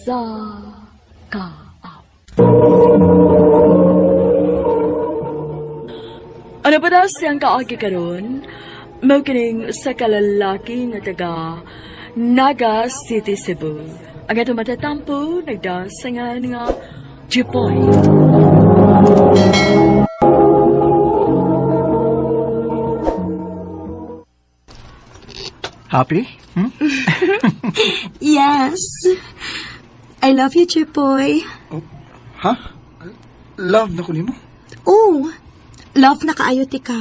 sa ka. Ano ba daw siyang kaagi karon? Mao kining sa kalalaki nga taga Naga City, Cebu. Ang ato matatampo nagdasangan nga Jipoy. Happy? Yes. I love you, Chipoy. Ha? Love na ko nimo? Oh, love na kaayo ti ka.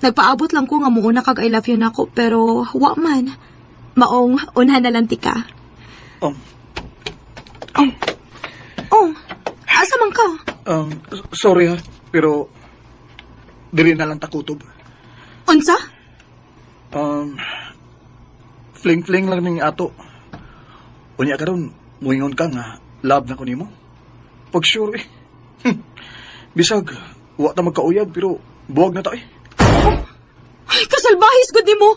Nagpaabot lang ko nga muuna kag I love you na ko, pero wa man. Maong unha na lang ti ka. Um, Oh, asa man ka? Sorry ha, pero diri na lang takutob. Unsa? Fling-fling lang ning ato. Unya karon, muingon ka nga, love na ko nimo. Pag sure eh. Bisag, wa ta magkauyab, pero buwag na ta eh. Ay, kasalbahis gud nimo.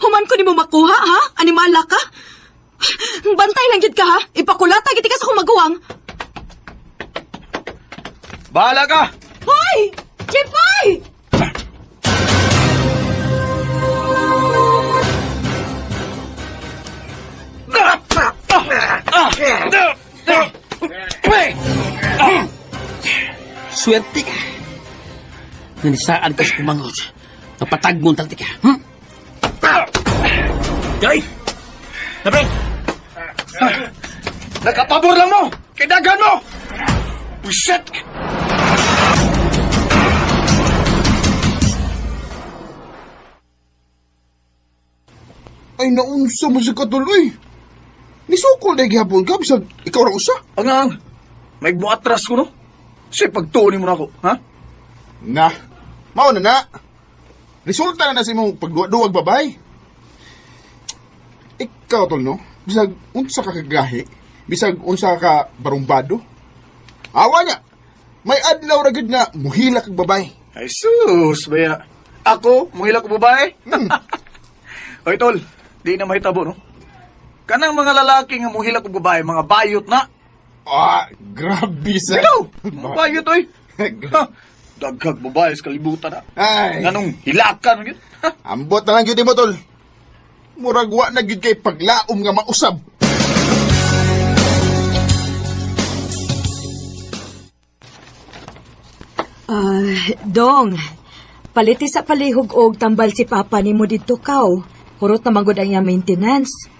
Human ko nimo makuha, ha? Animala ka? Bantay lang gid ka, ha? Ipakulata gid ka sa akong maguwang. Bahala ka! Hoy! Chipoy! Swerte ka. Nanisaan ka sa kumangot. Napatagmon talti ka. Jay! Napre! Nakapabor lang mo! Kidagan mo! Buset! Ay, naunsa mo si Katuloy. Nisukol na gihapon ka, bisag ikaw ra usa. Ang may atras ko no? Kasi pagtuunin mo na ako, ha? Na, mao na. Resulta na sa imong pagduwag babay. Ikaw, tol, no? Bisag unsa ka kagahi, bisag unsa ka barumbado. Awa niya, may adlaw ra gid nga muhila kag babay. Ay sus, baya. Ako, muhila ko babae? Hoy, tol, di na mahitabo, no? Kanang mga lalaki nga muhila ko babae, mga bayot na. Ah, grabe sa... Ikaw, mga bayot, oy. Ha, daghag babae sa kalibutan, na. Ay, Anong hilakan, yun? Ha? ambot na lang yun mo, tol. Murag wa na gid kay paglaom nga mausab. Dong, paliti sa palihog og tambal si Papa ni mo dito kaw. Hurot na magod ang iyang maintenance.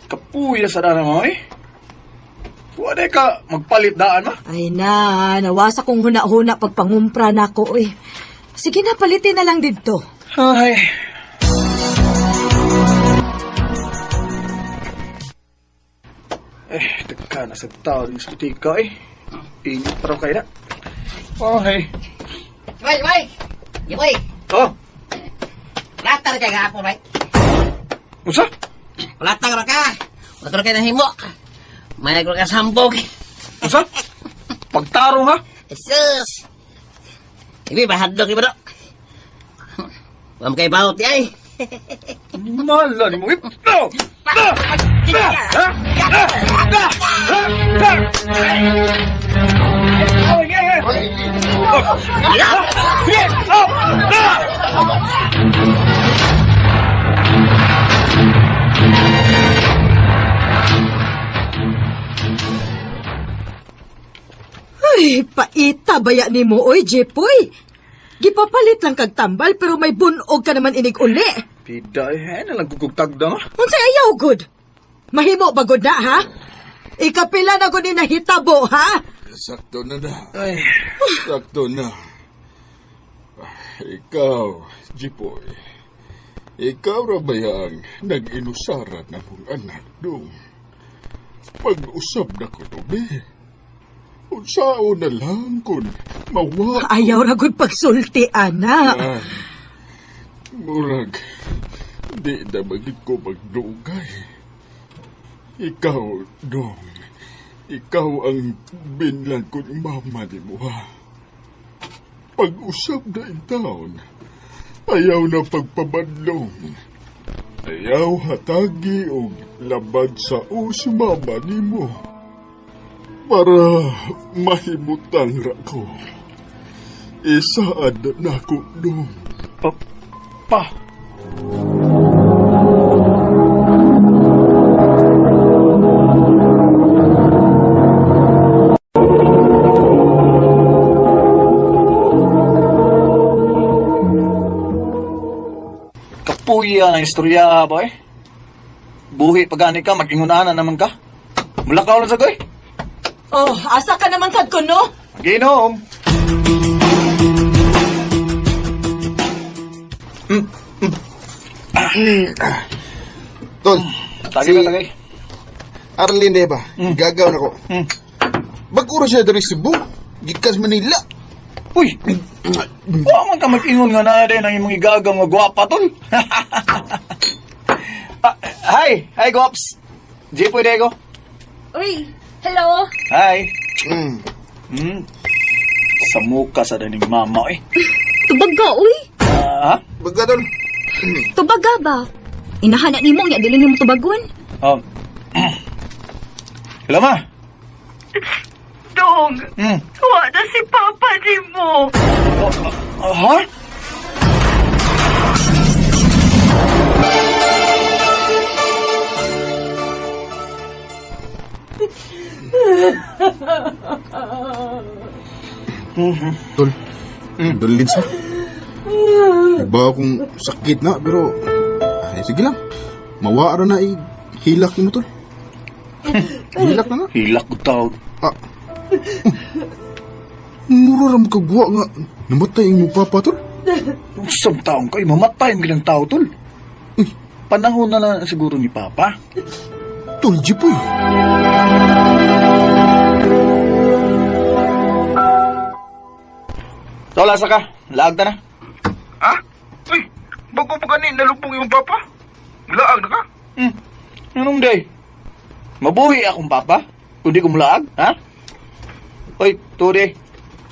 Kapuya sa dana mo, eh. Pwede ka magpalit daan, ma? Ay na, nawasa kong huna-huna pagpangumpra na ko eh. Sige na, palitin na lang dito. Ay. Teka, nasa tao din sa butika, eh. Ingat pa raw kayo na. Okay. Way! Yoy! Oh, Latar ka gahapon, way! musa? Latar ka! Latar ka na himo! May nagro ka sambog! Musa? Pagtarong, ha? Jesus! Ibi, bahadlok iba do! Huwag kayo bawot niya eh! Mala ni mo, eh. No! Ay, paita baya ni mo, oy, Jepoy. Gipapalit lang kag tambal, pero may bunog ka naman inig uli. Pida, eh. Nalang gugugtag na, ha? Unsay ayaw, good? Mahimo ba, good na, ha? Ikapila na gud ni nahitabo, ha? Sakto na na. Ay. Sakto na. Ikaw, Jipoy. Ikaw ra ba yang nag-inusaran na kong anak dong? Pag-usap na ko dobi. Unsao na lang kun mawa. Ayaw ra gud pagsulti, ana. Murag, di na magig ko magdugay. Ikaw, dong. Ikaw ang binlan ko ni mama ni mo, ha? Pag-usap na in taon, ayaw na pagpabadlong. Ayaw hatagi og labad sa si mama nimo. Para mahimutang ra ko. Isaad na ko dong. Pa. Kapuya ang istorya, boy. Buhi pagani ka, mag-ingunahan naman ka. Mula ka ulit sa goy. Oh, asa ka naman sad ko, no? Ginom. Tol, Tagay ka, tagay. Arlene ba? Gagawin ako. Hmm. Baguro siya dari Cebu. Gikas Manila. Uy! Wa man ka mag-ingon nga na din ang imong igagaw nga gwapa, tol. Hi! Hi, Gops! Di pwede ko? Uy, hello? Hi! Mm. Sa muka sa daning mama, eh. Tubaga, uy. Ha? Baga, Tol. Tubaga ba? Inahana ni mo, dili ni mo tubagon. Hello, ma? Dong, wala si Papa ni mo. Ha? Tol. Tol, Linsa. Nagbawa akong sakit na, pero... Ay, sige lang. Mawara na, hilak mo, Tol. Hilak na na. Hilak ko tawag. Ah. Muraram ka guwa nga. Namatay ang mong papa, Tol. Usam taong kayo, mamatay ang gilang tao, tol. Panahon na lang siguro ni Papa. Tol, Jipoy. Tol, asa ka? Laag na na. Ha? Uy, bago pa ganin, nalupong yung papa. Laag na ka? Anong day? Mabuhi akong Papa? Kundi ko mulaag, ha? Oy, Tore.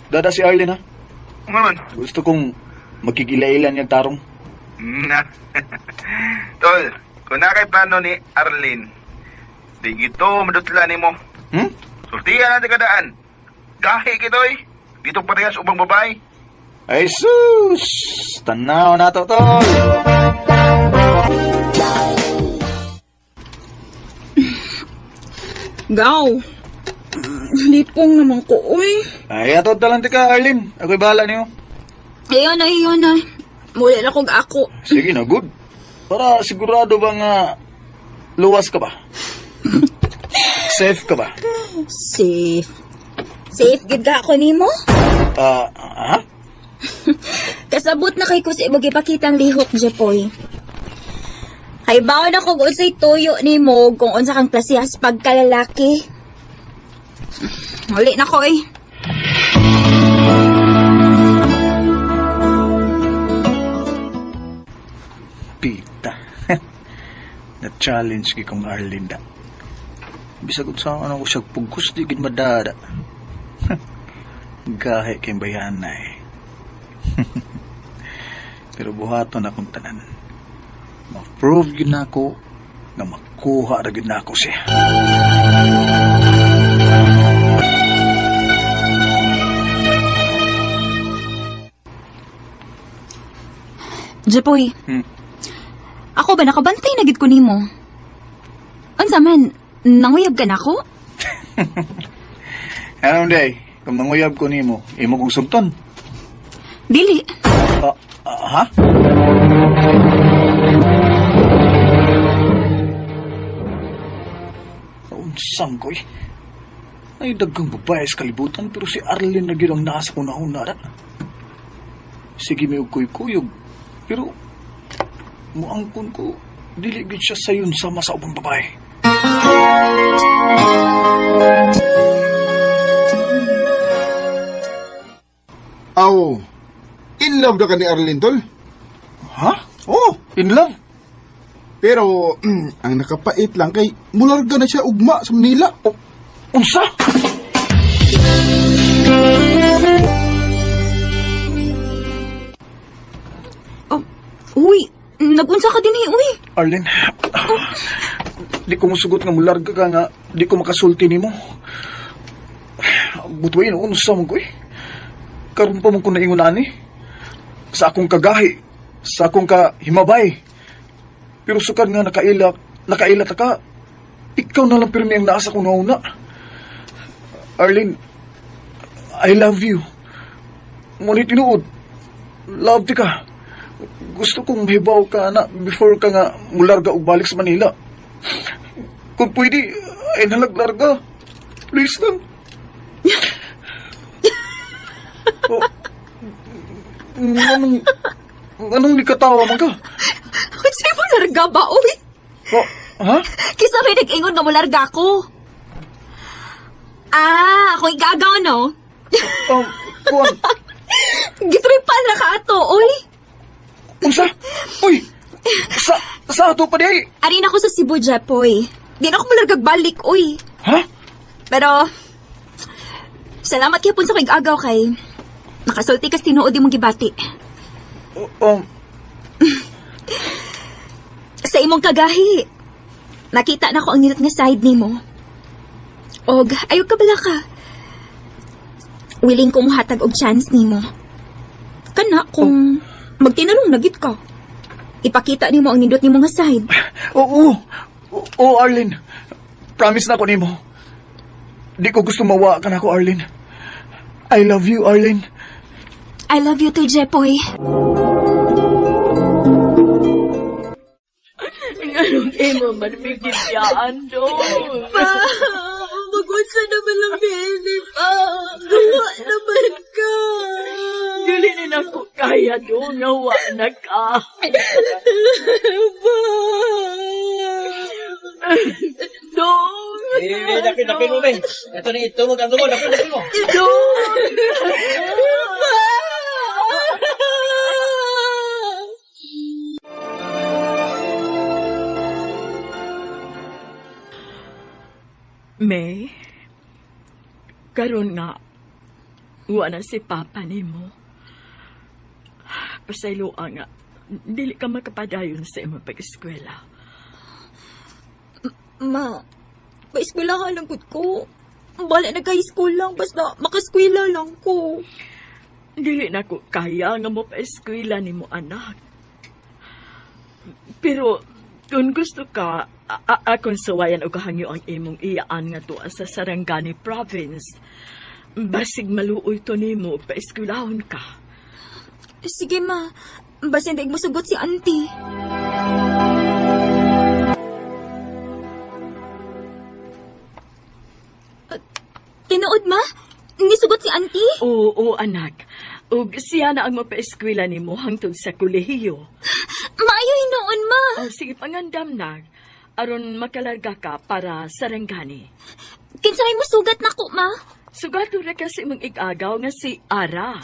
Dada si Arlene, ha? Ano naman? Gusto kong magkikilailan yung tarong. Na. Tol, kung na kay plano ni Arlene, di gito madutla ni mo. Sultihan natin kadaan. Gahi kitoy. Dito parehas ubang babae. Ay, sus! Tanaw na to, tol! Gaw. Lipong naman ko, uy. Ay, atod talante ka, Arlene. Ako'y bahala niyo. Ayan na. Muli na kong ako. Sige na, good. Para sigurado ba nga luwas ka ba? Safe ka ba? Safe. Safe gid ka ako nimo? Ha? Kasabot na kay ko sa ibang ipakitang lihok, Jepoy. Kay bawon ako kung unsay tuyo nimo kung unsa kang klasehas pagkalalaki. Muli na ko eh. Pita. Na-challenge ki kong Arlinda. Bisag sa ano ko siya pugkos di gid madada. Gahe kay bayan na eh. Pero buhaton akong tanan. Ma-prove yun ako na makuha na yun ako siya. Jepoy. Ako ba nakabantay na gid ko nimo? Unsa man, nanguyab ka na ako? Anong day? Kung manguyab ko nimo, imo kong sugton. Dili. Ha? Unsang koy? Ay dagang babae sa kalibutan pero si Arlene na gyud ang nasa una-una na. Sige may kuy-kuyog. Pero muangkon ko dili gid siya sayon sama sa ubang babae. Aw, in love na ka ni Arlene, Tol. Ha? Oh, in love. Pero, ang nakapait lang kay mularga na siya ugma sa Manila. Unsa? Oh, uy, nagunsa ka din uy. Arlene, di ko musugot nga mularga ka nga, di ko makasulti ni mo. Butwain, unsa mo ko eh. Karoon pa mo ko naingon ani. Sa akong kagahi, sa akong kahimabay. Pero sukad nga nakailat ka, ikaw na lang pirmi ang naasa ko nauna. Arlene, I love you. Ngunit tinuod, love di ka. Gusto kong mahibaw ka na before ka nga mularga o balik sa Manila. Kung pwede, ay nalaglarga. Please lang. Oh, anong likatawa man ka? Sa'yo mo larga ba, oy? Oh, ha? Kisa may nag-ingon nga mo larga ko. Ah, ako igagaw, no? Kuwan, Gitripan na ka ato, oy. unsa? Uy, sa ato pa di? Arin ako sa Cebu, Jepoy. Di na ako malargag balik, oy. Ha? Pero, salamat kaya po sa kig-agaw kay nakasulti kas tinuod imong gibati. Sa imong kagahi, nakita na ko ang nilat nga side nimo. Og, ayaw ka bala ka. Willing ko muhatag og chance nimo. Kana kung magtinanong nagit ka. Ipakita nimo ang nindot nimo nga side. Oo, Arlene. Promise na ko nimo. Di ko gusto mawa ka na ako, Arlene. I love you, Arlene. I love you too, Jepoy. Anong imo man bigyan doon? Pa, magwasa naman lang bini pa. Gawa naman ka. Dili na ko kaya doon, nawa na ka. Doon! Dapin mo, be. Ito ni ito mo, ang dugo, dapin mo. Doon! May, karon nga, wala si Papa nimo. Pasayloa nga, dili ka makapadayon sa imong pag-eskwela. Ma, pa-eskwela ka lang ko. Bala na high school lang, basta makaskwela lang ko. Dili na ko kaya nga mo pa-eskwela ni mo, anak. Pero, kung gusto ka, akong sawayan o kahangyo ang imong iyaan nga tuwa sa Sarangani Province. Basig maluoy to ni mo, pa-eskwelahon ka. Sige, ma. Basta hindi mo sugot si auntie. Tinuod, ma? Hindi sugot si auntie? Oo, anak. Ug siya na ang mapa-eskwela ni mo hangtod sa kolehiyo. Maayo hinoon, ma. O sige, pangandam na. Aron makalarga ka para Sarangani. Kinsay mo sugat na ko, ma? Sugato na kasi mong igagaw nga si Ara.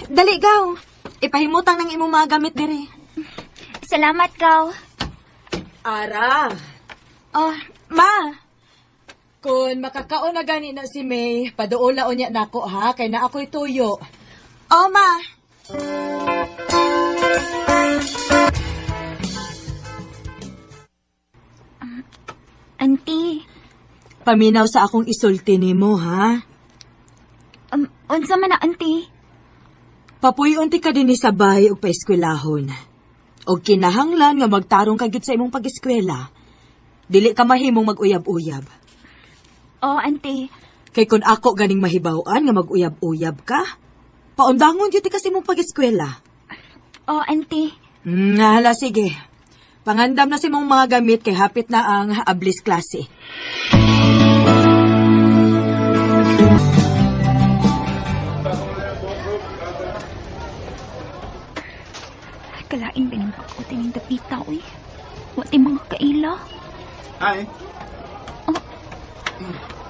Dali, gaw. Ipahimutang ng imong mga gamit dire. Salamat, Gaw. Ara. Oh, ma. Kung makakaon na gani na si May, paduula unya nako ha, kay na ako'y tuyo. Oh, ma. Auntie, Paminaw sa akong isulti nimo ha. unsa man na, auntie? Papuy-unti ka din sa bahay og paeskwelahon. Og kinahanglan nga magtarong ka gid sa imong pag-eskwela. Dili ka mahimong mag-uyab-uyab. Oh, auntie. Kay kun ako ganing mahibaw-an nga mag-uyab-uyab ka, paundangon jud ka sa imong pag-eskwela. Oh, auntie. Hala, sige. Pangandam na si mong mga gamit kay hapit na ang ablis klase. Kalaing binangkakutin yung dapita, uy. Wati mga kaila. Hi.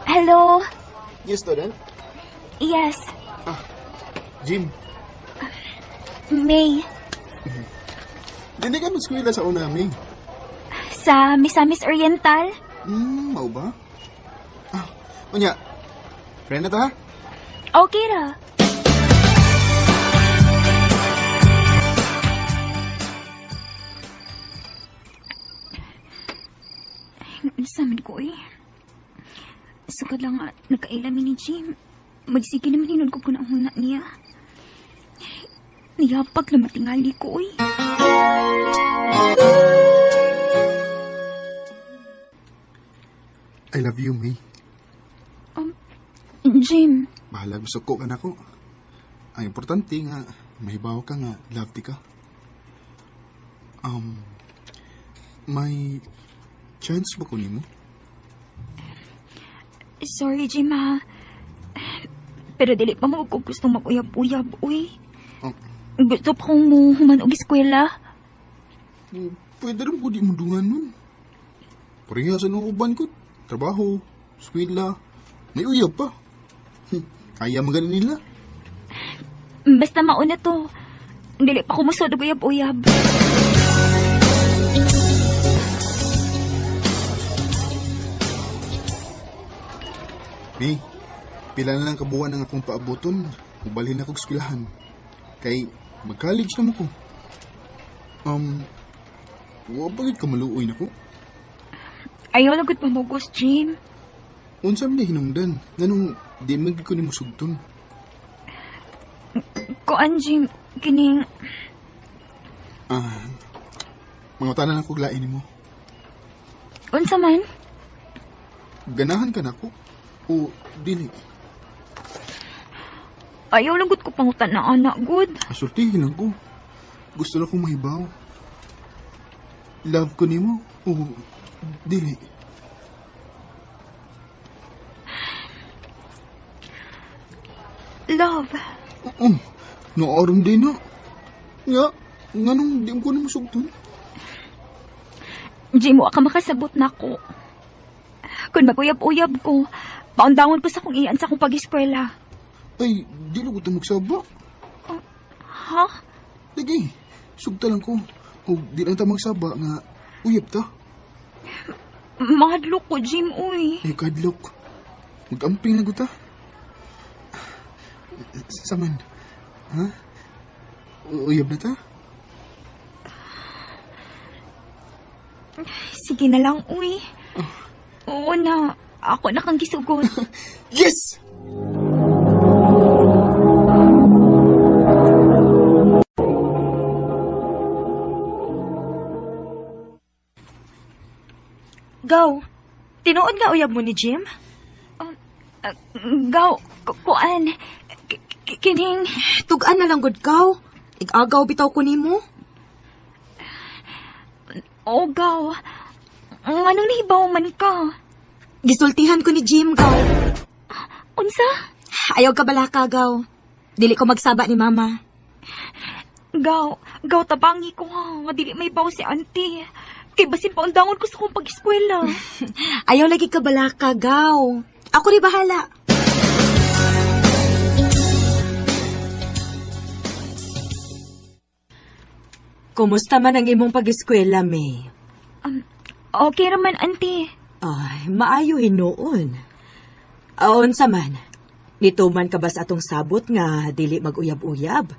Hello? You student? Yes, Jim. May. Hindi ka mag-skwela sa una, May. Sa Misamis Oriental? Mau ba? Unya. Friend na ta, ha? Okay ra. Saman ko eh. Sukad lang nga, nagkailami ni Jim. Magsige naman hinun ko na huna niya. Niyapag na matingali ko eh. I love you, May. Jim, Bahala gusto ko ka na ko. Ang importante nga, mahibaw ka nga, love di ka. May chance ba ko nimo? sorry Jim ha. Pero dili pa mo ko gusto mag-uyab-uyab, uy. Oh, Gusto pa kong human og eskwela. pwede rin ko di mundungan nun. Pareha sa uban ko. Trabaho, eskwela, may uyab pa. Kaya magaling nila. Basta mauna to. Dili pa ko musod og uyab-uyab. May, pila na lang kabuan ang akong paaboton. Ubalhin ako eskwelahan. Kay, mag-college naman ko. Wabagit ka maluoy na ko. Ayaw lagot mamugos, Jim. Unsam na hinungdan, nanong di magig ko ni musugton. Kuan, Jim, kining... Mga tanan ako lain mo. Unsa man? Ganahan ka na ko? O dili? Ayaw lagot ko pangutan na anak, good. Asultihin lang ko. Gusto lang kong mahibaw. Love ko nimo o dili? Love. Naaram din na. Nga, nganong di ko na musugton? Jim, wa ka makasabot na ko. Kung maguyab-uyab ko, paundangon ko sa kong iyan sa kong pag-eskwela. Ay, di lang ko ito magsaba. Ha? Lagi, sugta lang ko. O di lang ta magsaba nga uyab ta. Mahadlok ko, Jim, uy. Ay, kadlok. Mag-amping lang ko ta. Saman. Ha? Uyab na ta? Sige na lang, uy. Oo na, ako na kang gisugot. Yes! Gaw, tinuod nga uyab mo ni Jim? Gaw, kuan. Kining... Tugaan na lang gud gaw. Ig-agaw bitaw ko nimo. O, gaw. Anong nahibaw man ka? Gisultihan ko ni Jim, gaw. Unsa? Ayaw ka balaka, gaw. Dili ko magsaba ni mama. Gaw, tabangi ko ha. Dili may baw si auntie. Kay basin pa undangon ko sa kong pag-eskwela. Ayaw lagi ka balaka, gaw. Ako rin bahala. Kumusta man ang imong pag-eskwela, May? Okay raman, auntie. Ay, maayo hinuon. Aon sa man, nituman ka ba sa atong sabot nga dili mag-uyab-uyab?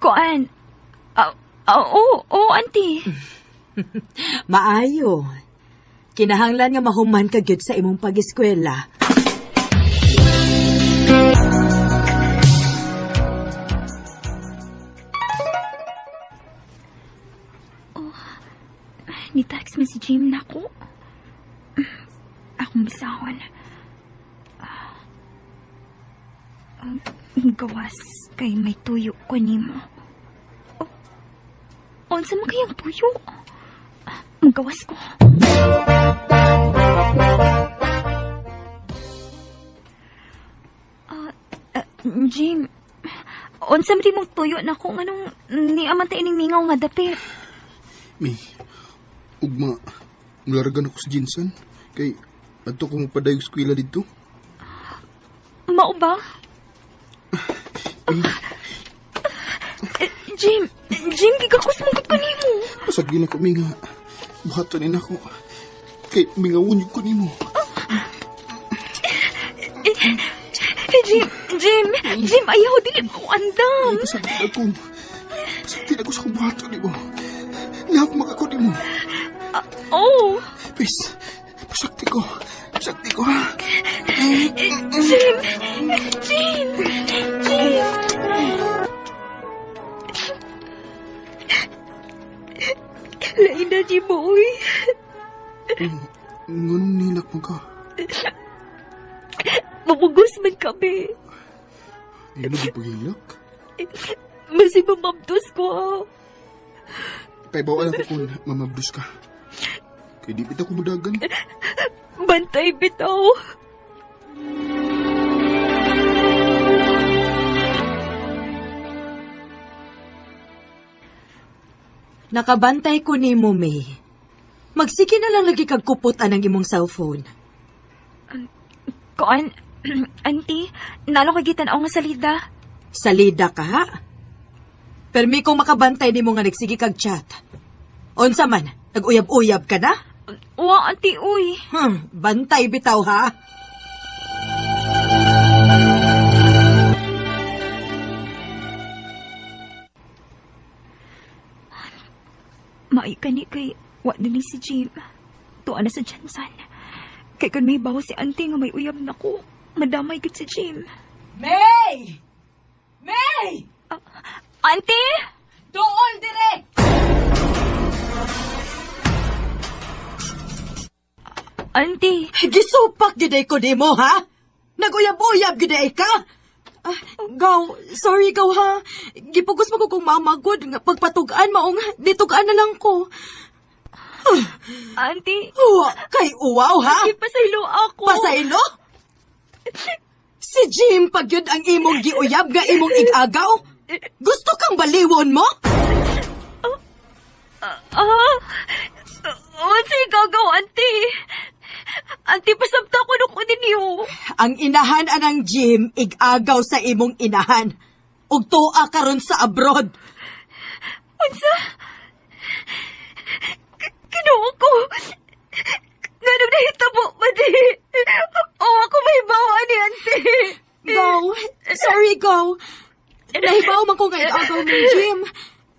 Kuan. Oo, auntie. Maayo. Kinahanglan nga mahuman ka gyud sa imong pag-eskwela. Ni-text man si Jim na ko. Akong bisahon. Gawas kay may tuyo ko nimo. Unsa man kayang tuyo? Magawas ko. Jim, unsa man di mong tuyo na ko nganong ni aman ta ining mingaw nga dapit. May, ugma, mulargan ako sa Jinsan. Kay, adto ko magpadayog eskwela dito. Mao ba? Jim, gigakos mong ko nimo. Pasagin ako, May nga. Buhatonin ako. Kay, may nga unyog ko nimo. Jim, ayaw din ko andam. Ay, pasagin ako. Pasagin ako sa kubato nimo. Love makako nimo. Oh! Please, pasakti ko. Pasakti ko, ha? Jim! Jim! Jim! Lain na, Jim, boy. Ngunong nilak mo ka. Mapugos man kami. Yun ang ipahilak. Masi mamabdos ko, ha? Paibawaan ako kung mamabdos ka. Kaya di kita ko madagan. Bantay bitaw. Nakabantay ko ni mo, May. Magsige na lang lagi kag kuputan ang imong cellphone. Koan, auntie, nalo kagitan ako nga salida. Salida ka, ha? Permi kong makabantay ni mo nga nagsige kag chat. Unsa man, nag-uyab-uyab ka na? Wa, auntie, uy. Bantay bitaw, ha? Maayo ka ni kay wa na ni si Jim. Tuwa na sa Jansan. Kay kung may bawa si auntie nga may uyab na ko, madamay gid si Jim. May! May! Auntie! Doon, direct! Auntie! Gisupak giday ko di mo, ha? Nag-uyab-uyab giday ka? Gaw, sorry gaw ha. Gipugos mo ko kung mamagod nga pagpatugaan maong ditugaan na lang ko. Auntie! Uwa, kay uwaw ha? Ipasaylo ako. Pasaylo? Si Jim pagyud ang imong giuyab nga imong igagaw? Gusto kang baliwon mo? Unsa gagaw, auntie? Auntie, pasabta ko nung ninyo. Ang inahan anang Jim igagaw sa imong inahan. Ug tuwa karon sa abroad. Unsa? Kinuha ko. Ganun nahitabo pa di. O ako may bawa ni auntie. Gaw, sorry gaw. Nahibaw man ko nga igagaw ng Jim.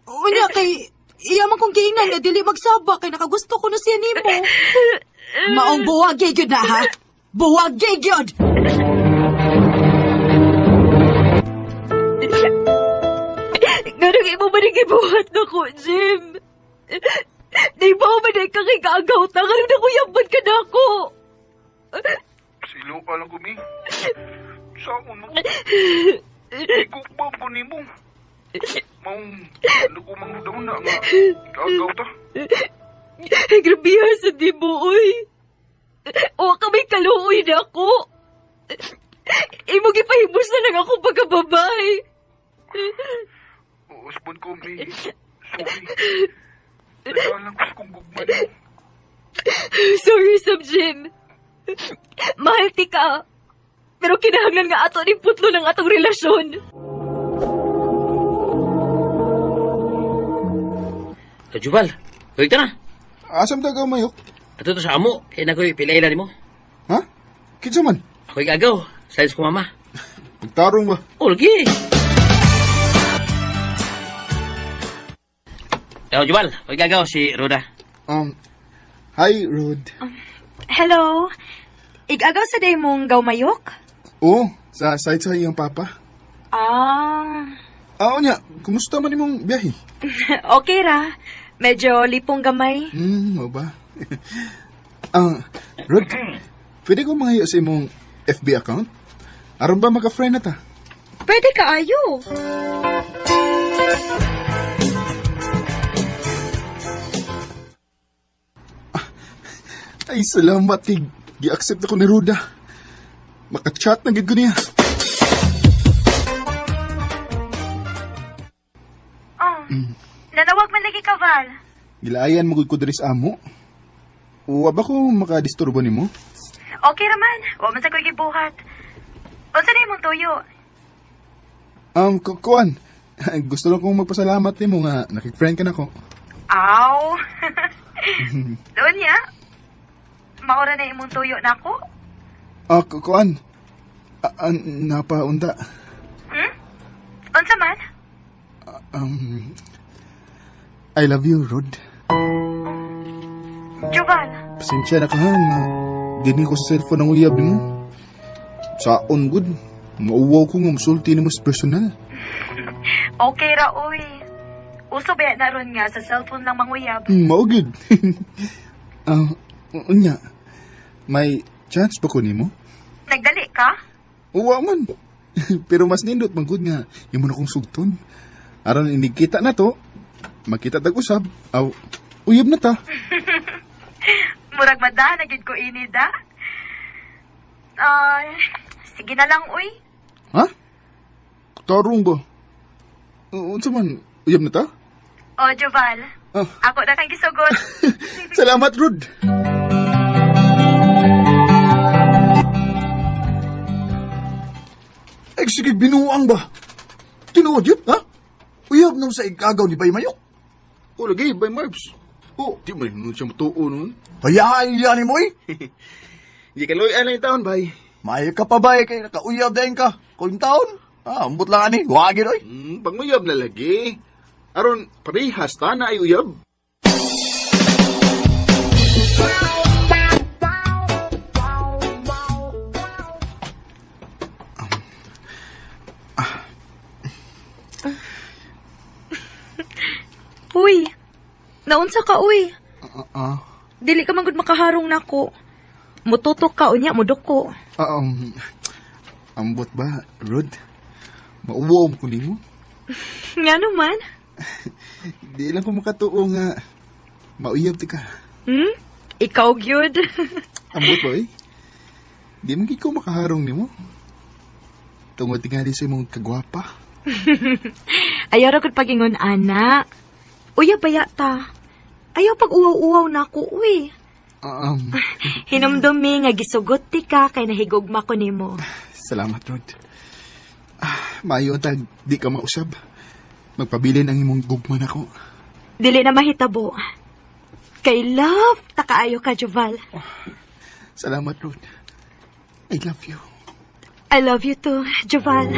Unya kay iya man kong giingnan nga dili magsaba kay nakagusto ko na siya nimo. Maong buwag gyud na ha. Buwag gyud. Ganun imo ba nagibuhat na ko, Jim? Di ba mo na kakigagaw ta? Ganun na kuyabot ka na ako. Silo ka lang kumi. Saan mo? Ikukbang ko ni mo. Maong, ano ko mang daw na nga. Gagaw ta. Grabihan sa di mo, uy. O ka may kaluoy na ako. Imo gipahibos na lang ako pagkababay. Uusbon ko, May. Sorry. Nagkalang ko kung gugman mo. Sorry, Sub Jim. Mahal ti ka. Pero kinahanglan nga ato ni putlo ng atong relasyon. Jubal, huwag ka na. Asam tagaw mayok? Ato to sa amo, kaya na ko'y pilailan mo. Ha? Kinsa man? Ako'y gagaw, sayos ko mama. Nagtarong ba? Oh, lagi. Jubal, huwag gagaw si Roda. Hi, Rod. Hello. Igagaw sa day mong gawmayok? Oo, sa site sa iyang papa. Nya, kumusta man imong biyahe? Okay ra. Medyo lipong gamay. Mo ba? Rod, pwede ko mangayo sa imong FB account? Aron ba maka-friend na ta? Pwede ka ayo. Ay, salamat. Gi-accept ako ni Ruda. Maka-chat na gid ko niya. Nanawag man lagi ka, Val. Gilayan mo gud ko diri sa amo. Wa ba ko makadisturbo nimo? Okay raman. Wa man sa ko'y gibuhat. Unsa na imong tuyo? Kuan. Gusto lang kong magpasalamat nimo nga nakik-friend ka na ko. Aw. Doon ya. Maura na imong tuyo na ako? Kuan. Napaunta. Unsa man? I love you, Rod. Joval, Pasensya na ka ha, nga dini ko sa cellphone ang uyab mo. Saon good, mauwaw ko nga musulti ni mo sa personal. okay ra, uy. Uso ba na ron nga sa cellphone lang manguyab? Maugid. Unya, may chance ba ko nimo? Nagdali ka? Uwa man. Pero mas nindot man gud nga imo na kong sugton. Aron inikita na to, makita tag-usab, aw uyab na ta. Murag madahan na gid ko ini da. Sige na lang, uy. Ha? Tarong ba? Unsa man, uyab na ta? O, Joval. Ah. Ako na kang gisugot. Salamat, Rod. Ay, sige, binuang ba? Tinuod yun, ha? Uyab nang sa igagaw ni Baymayok. O, lagi, by Marbs. O, di mo rin siya matuo nun. Hayaan yan mo eh. Hindi ka loy alay taon, bay. May ka pa ba kay nakauyab din ka? Kung taon? Ambot lang ani. Wagin oy. Pag mayab na lagi. Aron, parehas ta na ay uyab. Uy, naunsa ka, uy. Ah, Dili ka magud makaharong nako. Mututok ka, unya, muduko. ambot ba, Rod? Mauwaw mo ko nimo. Nga naman. Di lang ko makatuo nga mauyab ti ka. Ikaw, gyud. Ambot ba eh? Di man gid ko makaharong nimo. Tungod tingali sa imong kagwapa. Ayaw ra gud pagingon, ana. Uya baya ta. Ayaw pag uwaw-uwaw na ako, uy. Hinumdumi nga gisugot ti ka kay nahigugma ko nimo. Salamat, Rod. Maayo tag di ka mausab. Magpabilin ang imong gugman ako. Dili na mahitabo. Kay love, takaayo ka, Joval. Salamat, Rod. I love you. I love you too, Joval.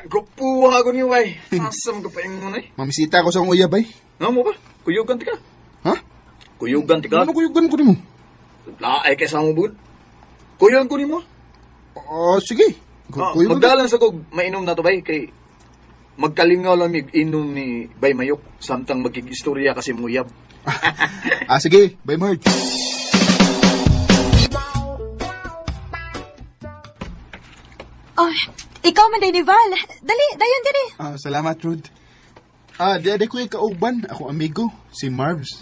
Grupuha ko niyo ay. Asam ka pa yung muna eh. Mamisita ko sa akong uyab, ay. Nga mo ba? Kuyugan ti ka. Ha? Kuyugan ti ka. Ano kuyugan ko nimo? Laay kay sa mong bud. Kuyugan ko ni mo. Sige. Kuyugan. Magdalan sa kog mainom na to bay kay magkalingaw lang mig inom ni Baymayok samtang magkigistorya kasi muyab. Sige. Bye, Marge. Oh, ikaw man day ni Val. Dali, dayon diri. Salamat, Rod. Di ko ikauban. Ako amigo, si Marvs.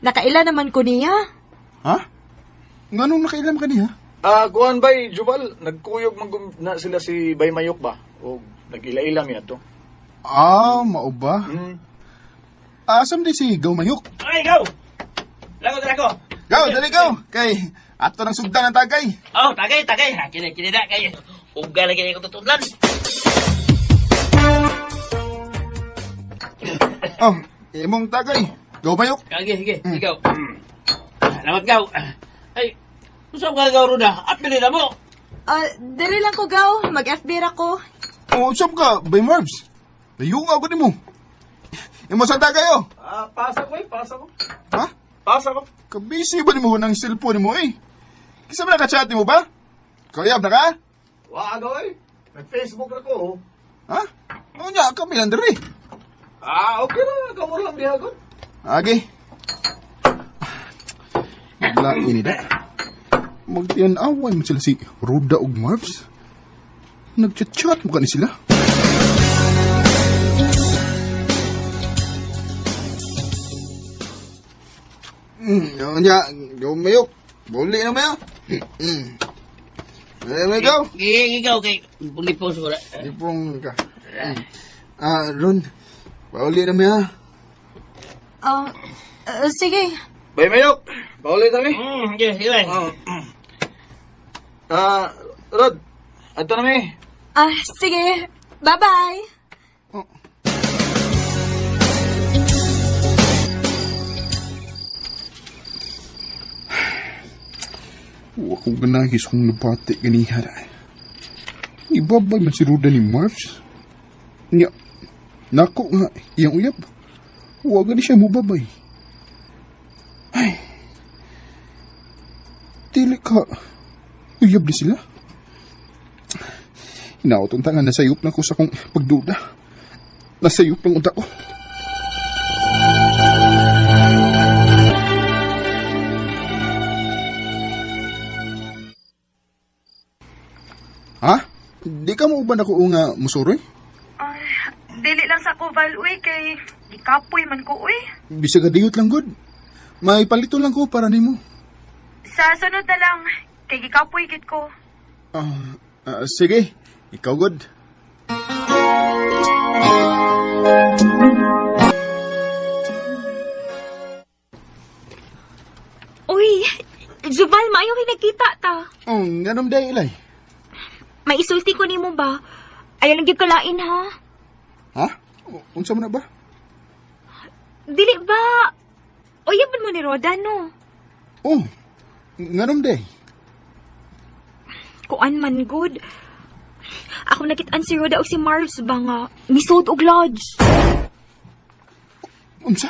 Nakaila naman ko niya. Ha? Nganong nakailam ka niya? Kuhan bay, Juval, nagkuyog na sila si Baymayok ba? O nag-ila-ilam yan to? Mao ba? Asam di si Gaw Mayok. Ay, go! Lago, lago! Gaw, dali Gaw! Kay, ato ng sugdan ng tagay. Oh, tagay. Kini na, kay. Uga na kini ko tutudlan. Imong tagay. Gaw Mayok. Sige, ikaw. Salamat, gaw. Ay, usap ka na gaw, Ruda. At bilhin na mo. Dali lang ko, Gaw. Mag-FB ra ko. Usap ka, by Marvs. Layong ako ni mo. Imo sa tagay, oh. Pasa ko. Ha? Pasa ko. Kabisi ba ni mo ng cellphone mo, eh? Kisa ba nakachat mo ba? Kayab na ka? Wago eh. Nag-Facebook ako. Ha? O niya, kami lang diri. Okay na. Kamor lang diha ko. Agi. Maglain ni da. Magtiyan-away mo sila si Ruda ug Marvs. Nagchat-chat mo ka ni sila. Nya, Gaw Mayok. Buli na mayo. May Gaw. Ikaw, kay pulipos ko na. Ipong ka. Ron. Pauli na mayo. Sige. Baymayok, paulit kami. Sige. Rod, ato na mi. Sige. Bye-bye. Huwag akong ganahis kung nabati ganihan. Ibabay man si Roda ni Marvs. Nya, nako nga, iyang uyab. Huwag ni siya mubabay. Ay, dili ka. Uyab di sila. Hinaot ang tangan, nasayop lang ko sa kong pagduda. Nasayop lang unta ko. Ha? Di ka mo ba na ko nga musuroy? Ay, dili lang sa ko, Val, uy, kay ikapoy man ko, uy. Bisa ka diyot lang, God. May palito lang ko para nimo. Sa sunod na lang, kay ikapoy git ko. Sige. Ikaw, God. Uy, Jubal, maayo kayo nagkita ta. Oh, ganun dahil, Ilay. May isulti ko ni mo ba? Ayaw lang yung kalain, ha? Ha? Unsa mo na ba? Dili ba? Uyaban mo ni Roda, no? Oh, ganun dahil. Kuan man, good. Ako nakitaan si Roda o si Marvs ba nga? Misod og lodge. Unsa?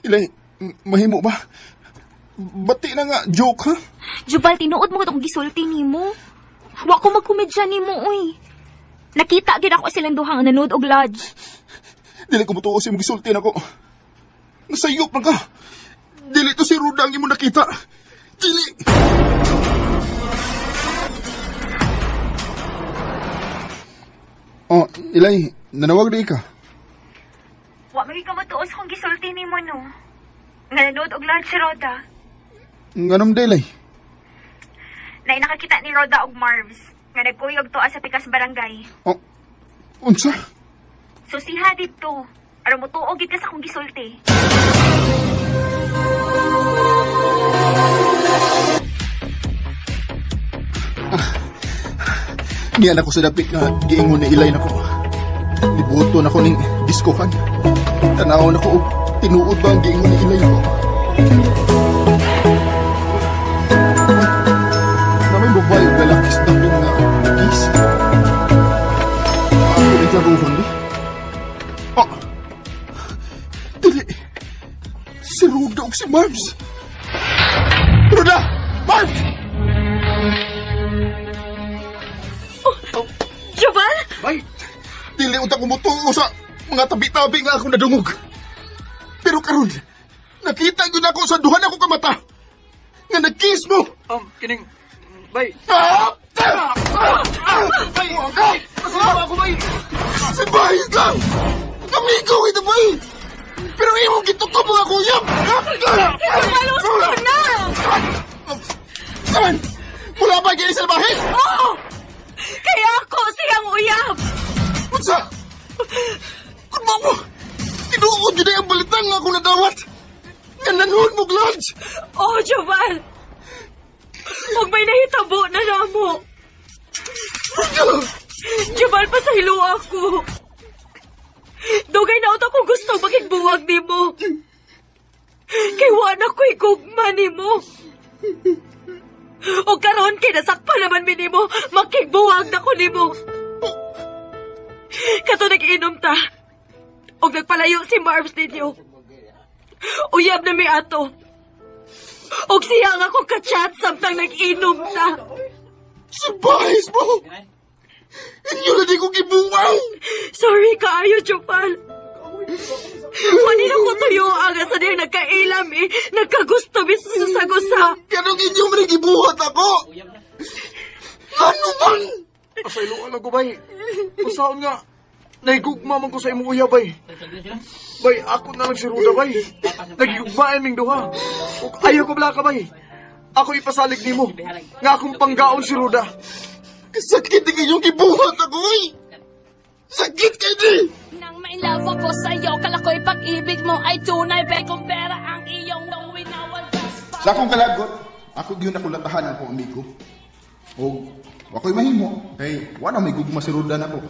Ilay, mahimo ba? Bati na nga, joke, ha? Jubal, tinuod mo itong gisulti ni mo. Wa ko magkomedya ni mo, uy. Nakita gid ako silang duhang nanood og lodge. Dili ko mutuo si magisulti na ko. Nasayop na ka. Dili to si Roda ang imo nakita. Dili. Oh, Ilay, nanawag di ka. Wa magi ka matuos kung gisulti ni mo, no? Nga nanood og lodge si Roda. Ganun dahil, Ilay. Na nakakita ni Roda og Marvs. Nga nagkuyog to sa pikas barangay. Oh, unsa? So siha dito. Aron mo tuog gid ka sa kong gisulti. Niyan ako sa dapit nga giingon ni Ilay na ko. Libuto na ko ning diskohan. Tanaw na ko og tinuod ba ang giingon ni Ilay ko. Na may babae o galakis na rin nga kiss. Ako rin klaruhon di. Ah! Dili! Si Roda o si Marvs! Roda! Marvs! Jubal! Bay! Dili unta ko mutuo sa mga tabi-tabi nga ako nadungog. Pero karon, nakita yun ako sa duhan ako kamata. Nga nag-kiss mo. Kining... Bay! Ah! Bay! Masalawa ako, bay! Si Bahid lang! Amigo ito, Bay! Pero imo gituko mga kuyab! Malos ko na! Saan? Mula ba gini sa Bahid? Oo! Kaya ako siyang uyab! Unsa? Kunba mo! Tinuod yun ay ang balitang nga ako nadawat! Nga nanood mo, Glodge! Oh, Jubal! Huwag may nahitabo na namo! Jubal, pasahilo ako! Dugay na utak kung gusto magigbuwag ni mo! Kay wala ko'y gugma ni mo! O karon kinasakpan naman mi ni mo, makigbuwag na ko ni mo! Kato nag-inom ta, o nagpalayo si Marvs ninyo. Uyab na mi ato. Og siya nga akong kachat samtang nag-inom ta. Si Bahid mo! Inyo na di ko gibuwang! Sorry kaayo, Jopal. Manila ko tuyo ang sa niya nagkailam eh. Nagkagusto biso sa sagosa. Kanong inyo man gibuhat ako! Ano man? Pasaylo lang ko, bay. Kusaon nga. Nahigugma man ko sa imong uya, bay. Bay, ako na lang si Roda, bay. Nagigugmaan ming duha. Ug ayaw ko bala ka, bay. Ako ipasalig nimo. Nga akong panggaon si Roda. Sakit ang inyong gibuhat ako eh! Sakit kayo di! Nang may love ako sa'yo, kala ko'y pag-ibig mo ay tunay, bekong pera ang iyong winawaldas. Sa akong kalagot, ako yun ako latahan ang amigo. O, ako'y mahimo, kay wala may gugma si Roda na ko.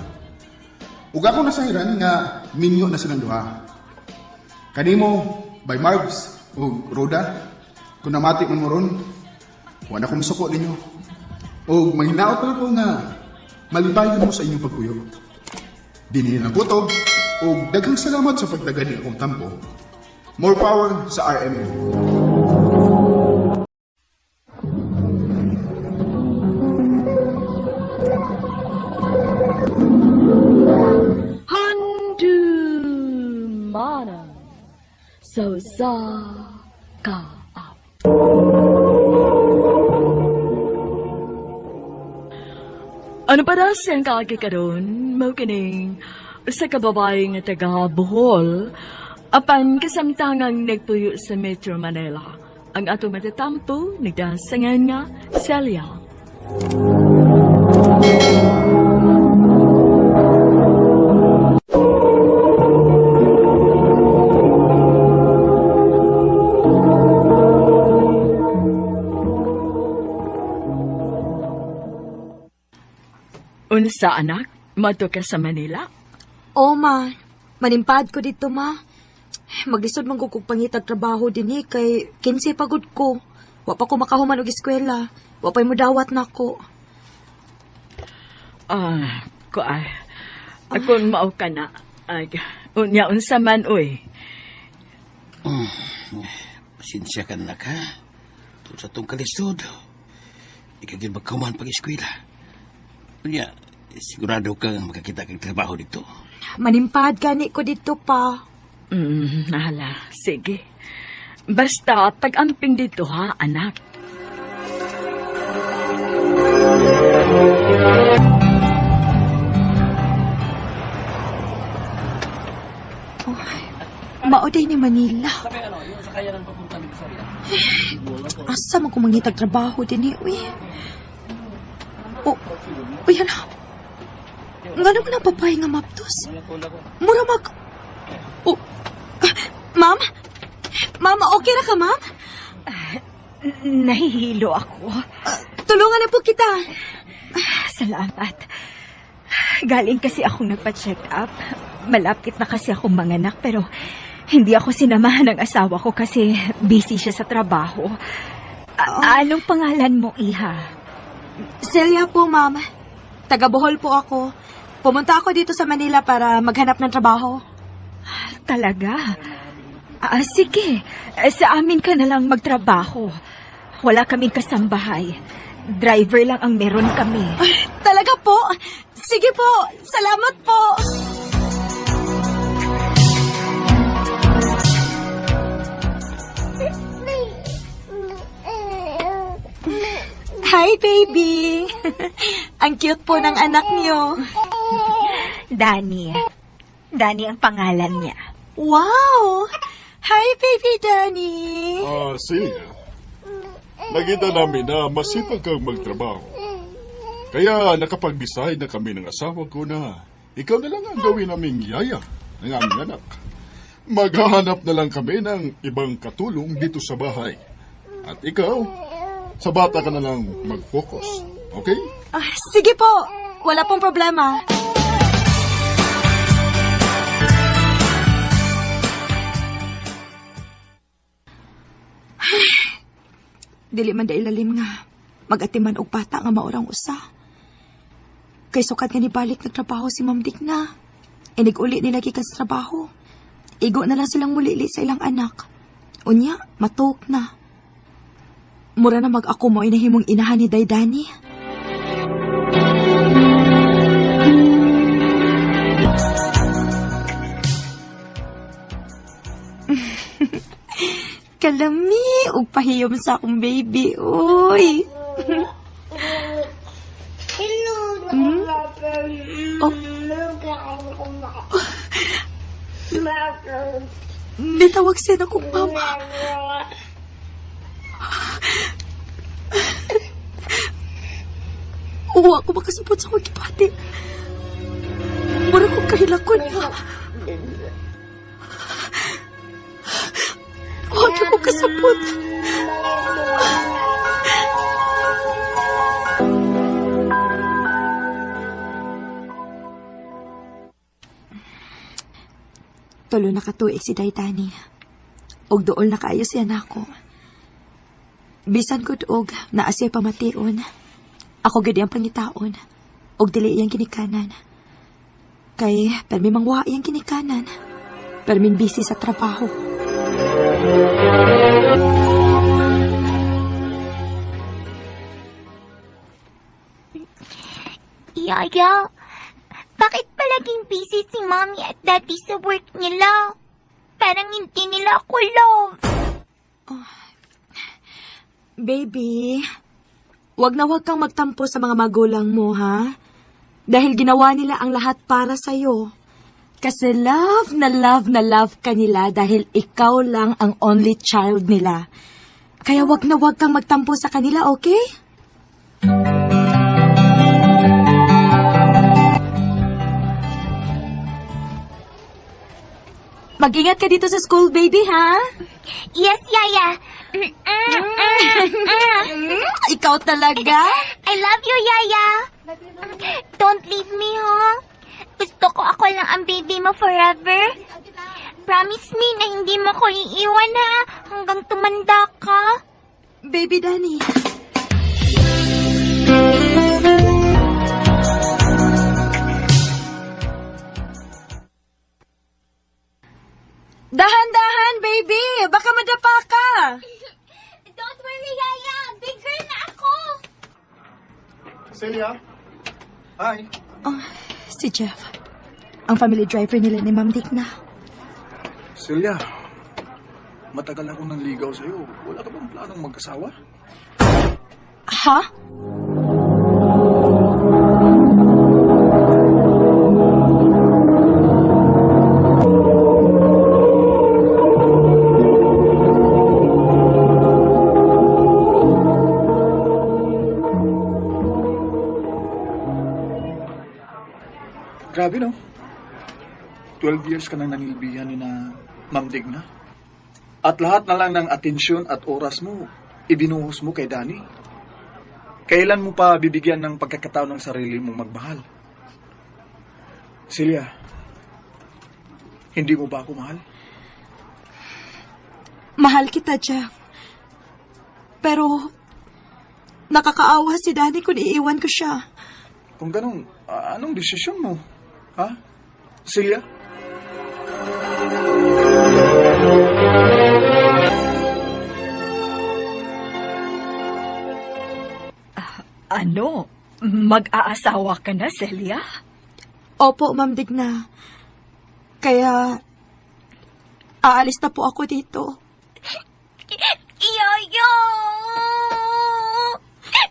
Ug ako nasahiran nga minyo na silang duha. Kanimo, by Marvs, o Roda, kung namati man mo ron, wala akong suko ninyo. O mahinaot na ko nga malibayan mo sa inyong pagpuyo. Dinili na kutob, o daghang salamat sa pagdagani akong tampo. More power sa RMN. Handu mana so sa ka up. Ano pa daw siyang kakikaroon? Mau kining sa kababae nga taga Bohol apan kasamtangang nagpuyo sa Metro Manila. Ang ato matatampo nagdasangan nga Celia. Unsa anak? Mato ka sa Manila? O, ma. Manimpad ko dito, ma. Maglisod man ko kung pangitag trabaho din kay 15 pagod ko. Wa pa ko makahuman og eskwela. Wa pa'y mudawat na ko. Akong mao ka na. Unya, unsa man, uy. Pasensya ka na ka. Tungkol sa itong kalisod. Ikagin magkaman pag-eskwela. Kunya, sigurado kang makakita kang trabaho dito. Manimpad gani ko dito pa. Nahala. Sige. Basta, tag-amping dito ha, anak. Maoday ni Manila. Asa man ko mangitag trabaho din uy. Uy, anak. Nga naman ang babae nga maptos. Mura mag... Ma'am? Ma'am, okay na ka, ma'am? Nahihilo ako. Tulungan na po kita. Salamat. Galing kasi akong nagpa-check up. Malapit na kasi akong manganak pero hindi ako sinamahan ng asawa ko kasi busy siya sa trabaho. Anong pangalan mo, Iha? Celia po, ma'am. Taga Bohol po ako. Pumunta ako dito sa Manila para maghanap ng trabaho. Talaga? Sige. Sa amin ka na lang magtrabaho. Wala kaming kasambahay. Driver lang ang meron kami. Talaga po? Sige po. Salamat po. Hi, baby. Ang cute po ng anak niyo. Danny. Danny ang pangalan niya. Wow! Hi, baby Danny. Celia. Nakita namin na masipag kang magtrabaho. Kaya nakapag-decide na kami ng asawa ko na ikaw na lang ang gawin naming yaya ng aming anak. Maghahanap na lang kami ng ibang katulong dito sa bahay. At ikaw, sa bata ka na lang mag-focus. Okay? Sige po. Wala pong problema. Dili man da ilalim nga. Mag-atiman og bata nga maurang usa. Kay sukat nga nibalik nagtrabaho si Ma'am Digna. Inig-uli nila gikan sa trabaho. Igo na lang silang mulili sa ilang anak. Unya, matuk na. Mura na mag-ako mo inahimong inahan ni Daydani. Kalami, ug pahiyom sa akong baby. Uy. Nitawag siya na kong mama. Uwa ko makasabot sa akong kipati. Mura kong kahilakon niya. Huwag ako kasabot. Tulo na katuig si Daydani. Og dool na kaayo siya na ako. Bisan ko og naasay pamation. Ako gadi ang pangitaon. Og dili iyang kinikanan. Kay permi mangwa iyang kinikanan. Permin busy sa trabaho. Yaya, bakit palaging busy si Mommy at Daddy sa work nila? Parang hindi nila ako love. Baby, wag na wag kang magtampo sa mga magulang mo, ha? Dahil ginawa nila ang lahat para sa'yo. Kasi love na love ka nila dahil ikaw lang ang only child nila. Kaya wag na wag kang magtampo sa kanila, okay? Mag-ingat ka dito sa school, baby, ha? Yes, Yaya. Ikaw talaga? I love you, Yaya. Don't leave me, ha? Gusto ko ako lang ang baby mo forever. Promise me na hindi mo ko iiwan, ha? Hanggang tumanda ka. Baby Danny. Dahan-dahan, baby! Baka madapa ka! Don't worry, Yaya. Big girl na ako. Celia? Hi. Oh, si Jeff. Ang family driver nila ni Ma'am Digna. Celia, matagal ako nang ligaw sa'yo. Wala ka bang planong magkasawa? Ha? Grabe, no? 12 years ka nang nanilbihan ni na Ma'am Digna. At lahat na lang ng atensyon at oras mo, ibinuhos mo kay Danny. Kailan mo pa bibigyan ng pagkakataon ng sarili mong magmahal? Celia, hindi mo ba ako mahal? Mahal kita, Jeff. Pero, nakakaawa si Danny kung iiwan ko siya. Kung ganun, anong desisyon mo? Ha? Celia? Ano? Mag-aasawa ka na, Celia? Opo, Ma'am Digna. Kaya, aalis na po ako dito. Yaya!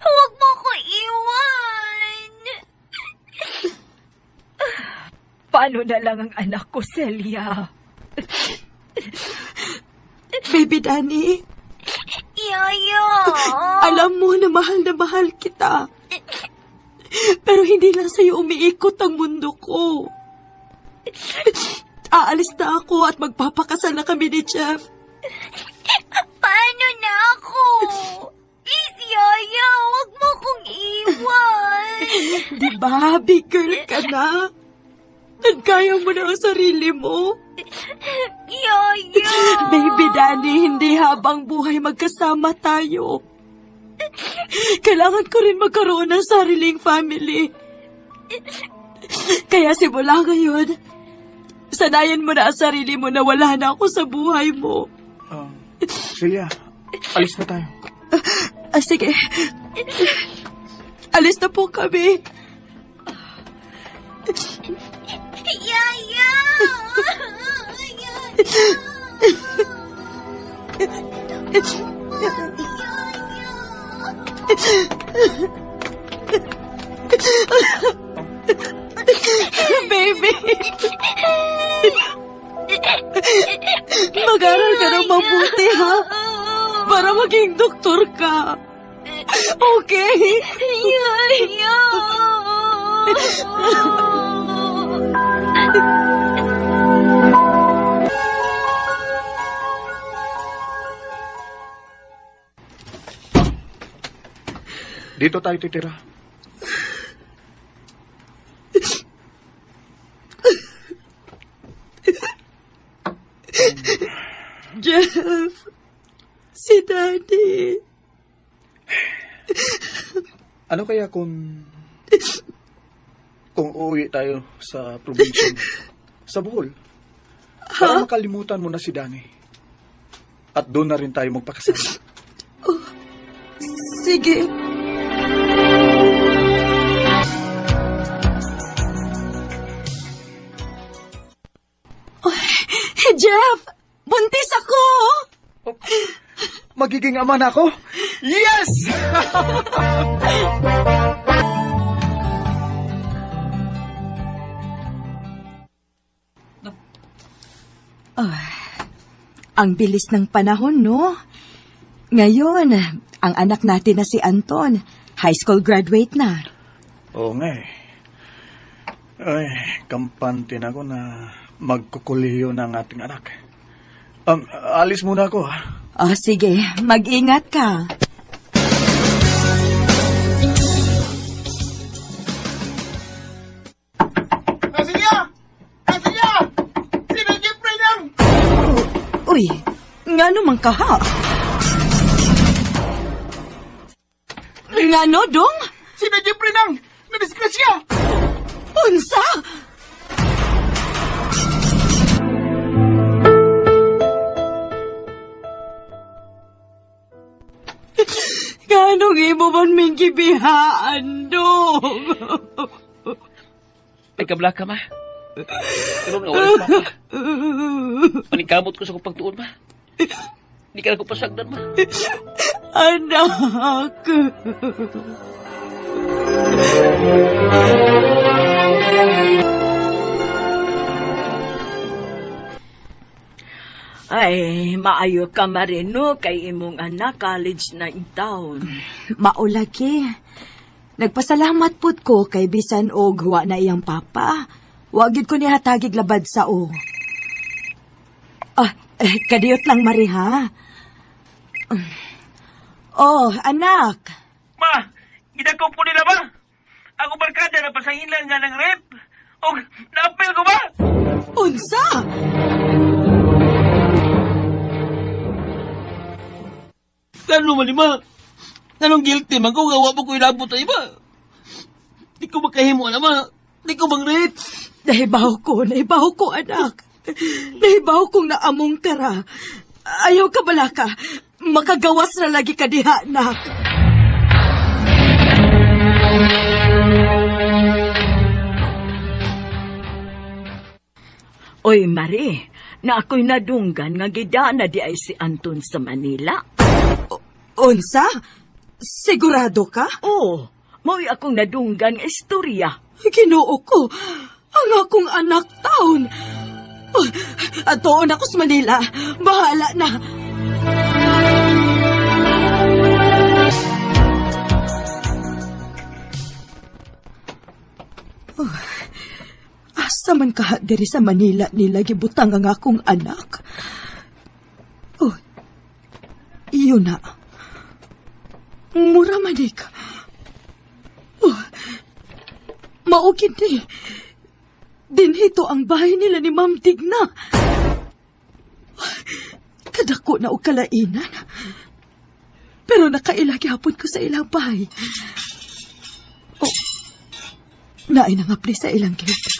Huwag mo ko iwan! Paano na lang ang anak ko, Celia? Baby Danny, Yaya! alam mo na mahal kita. Pero hindi lang sa'yo umiikot ang mundo ko. Aalis na ako at magpapakasal na kami ni Jeff. Paano na ako? Please, Yaya, huwag mo kong iwan. Di ba, big girl ka na? At kaya mo na ang sarili mo. Yaya! Baby Danny, hindi habang buhay magkasama tayo. Kailangan ko rin magkaroon ng sariling family. Kaya simula ngayon, sanayan mo na ang sarili mo na wala na ako sa buhay mo. Celia, alis na tayo. Sige. Alis na po kami. Yaya! Baby! Mag-aral ka ng mabuti, ha? Para maging doktor ka. Okay? Yaya! Dito tayo titira. Jeff, si Daddy. Ano kaya kung uuwi tayo sa probinsya mo, sa Bohol? Para makalimutan mo na si Danny. At doon na rin tayo magpakasal. Sige. Jeff! Buntis ako! Magiging ama na ako? Yes! Ang bilis ng panahon, no? Ngayon, ang anak natin na si Anton, high school graduate na. Oo nga eh. Ay, kampante na ako na magkukuliyo ng ating anak. Alis muna ako, ha? Sige, mag-ingat ka. Nasilya! Nasilya! Sino Jeffrey nang? Uy, nga naman ka ha? Nga no, dong? Sino Jeffrey nang? Nadisgrasya! Unsa? Ganong imo man ming gibihaan, dong? Ay, kabla ka, ma. Pero nga, wala sa mama. Manikamot ko sa kong pagtuon, ma. Hindi ka na ko pasagdan, ma. Anak. Ay, maayo ka marino kay imong anak college na in town. Maulagi. Nagpasalamat pud ko kay bisan og wa na iyang papa. Wagid ko ni hatagig labad sa o. Kadiyot lang Mari ha. Oh, anak. Ma, gidagko po nila ba? Ako barkada na pasangilan nga ng rep. O, na-apel ko ba? Unsa? Lalo man, ma. Anong guilty man ko, gawa mo ko ilabot ay ba? Di ko makahimo na, ma. Di ko bang rep. Nahibaw ko, anak. Nahibaw kong naamong kara. Ayaw ka bala ka. Makagawas na lagi ka diha, anak. Oy, Mari, na ako'y nadunggan nga gidana di ay si Anton sa Manila. Unsa? Sigurado ka? Oo, mo'y akong nadunggan nga istorya. Ginoo ko, ang akong anak taon. Atoon ako sa Manila. Bahala na. Asa man ka diri sa Manila nila gibutang ang akong anak. Iyon na. Mura manik. Maugid ni. Dinhito ang bahay nila ni Ma'am Digna. Kadako na og kalainan. Pero nakailagi hapon ko sa ilang bahay. Naay na nga pli sa ilang gate.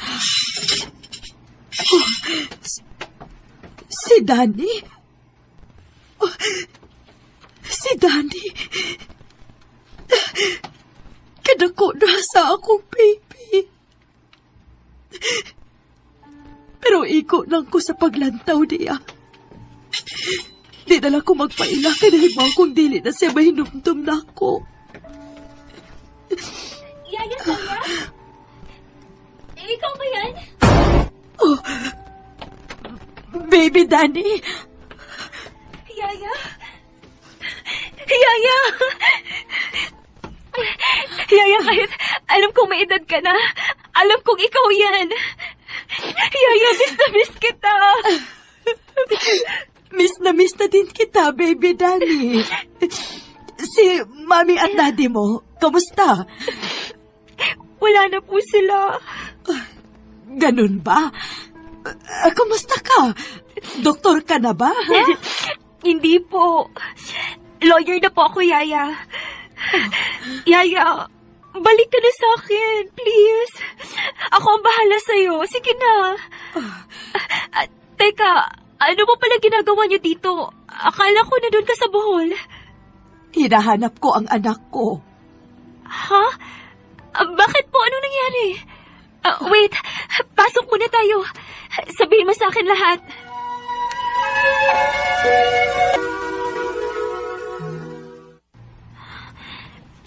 Si Danny? Si Danny? Kadako na sa akong baby. Pero iko lang ko sa paglantaw niya. Di na lang ko magpaila kaya nahibaw kong dili na siya mahinumdum na ako. Yaya, Sonia? Ikaw ba yan? Baby Danny? Yaya? Yaya! Yaya, kahit alam kong may edad ka na, alam kong ikaw yan. Yaya, miss na miss kita. Miss na din kita, baby Danny. Si Mami at Daddy mo, kamusta? Wala na po sila. Ganun ba? Kamusta ka? Doktor ka na ba? Ha? Hindi po. Lawyer na po ako, Yaya. Yaya, balik ka na sa akin, please. Ako ang bahala sa'yo. Sige na. Teka, ano mo pala ginagawa niyo dito? Akala ko na doon ka sa Bohol. Hinahanap ko ang anak ko. Ha? Bakit po? Anong nangyari? Wait, pasok muna tayo. Sabihin mo sa akin lahat.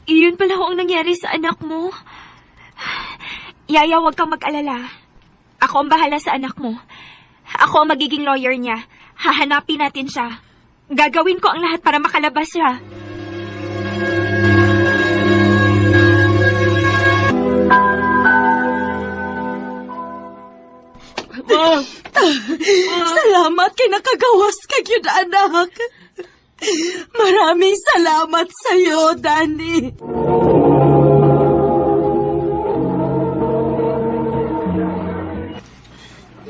Iyon pala ho ang nangyari sa anak mo. Yaya, huwag kang mag-alala. Ako ang bahala sa anak mo. Ako ang magiging lawyer niya. Hahanapin natin siya. Gagawin ko ang lahat para makalabas siya. Salamat kay nakagawas ka yun, anak. Maraming salamat sa'yo, Danny.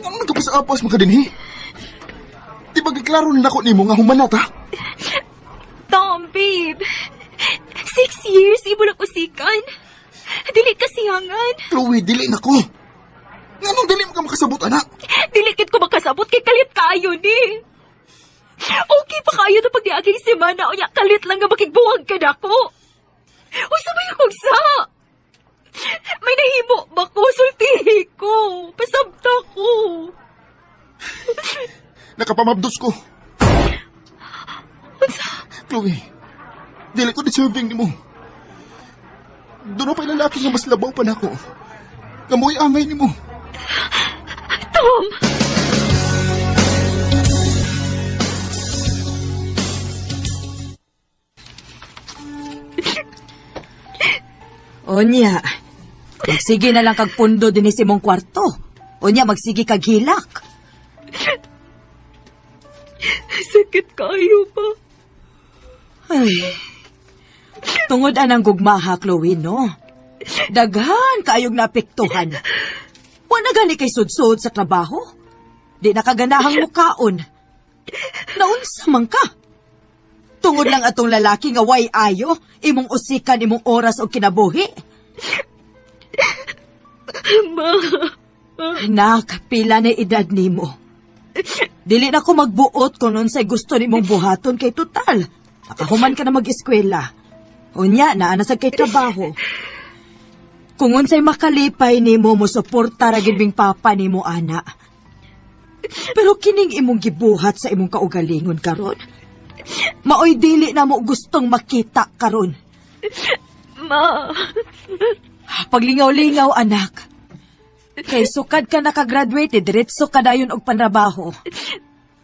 Ano nagkapas-apas mo ka din, Di ba giklaro na ako nimo nga humanata? Tom, babe. 6 years, ibo lang usikan. Dili kasihangan. Chloe, dili na ko. Nganong dili mo ka makasabot, anak? Dilikit ko makasabot kay kalit kayo ni. Okay pa kayo na pag-iaging semana o niya kalit lang nga makigbuwag ka na ko. O sabay akong sa. May nahimo ba ko? Sultihi ko. Pasabta ko. Nakapamabdos ko. Chloe, dili ko deserving ni mo. Doon pa'y lalaki nga mas labaw pa na ako. Ngamoy angay ni mo. Tom! Onya, magsige na lang kag pundo din si mong kwarto. Onya, magsige kag hilak. Sakit kayo ba? Ay, tungod anang gugmaha, Chloe, no? Daghan kaayong napiktuhan. Wala gani kay sudsud sa trabaho. Di nakaganahang mukaon. Naunsa man ka? Tungod lang atong lalaki nga way ayo, imong usikan imong oras o kinabuhi. Ma. Nak, pila na edad nimo. Dili na ko magbuot kung unsay gusto nimong buhaton kay total. Nakahuman ka na mag-eskwela. Unya, naanasag kay trabaho. Kung unsay makalipay nimo mo suporta ra gid bing papa nimo ana. Pero kining imong gibuhat sa imong kaugalingon karon. Maoy dili na mo gustong makita karon. Ma. Paglingaw-lingaw anak. Kay sukad ka nakagraduate, diretso ka dayon og panrabaho.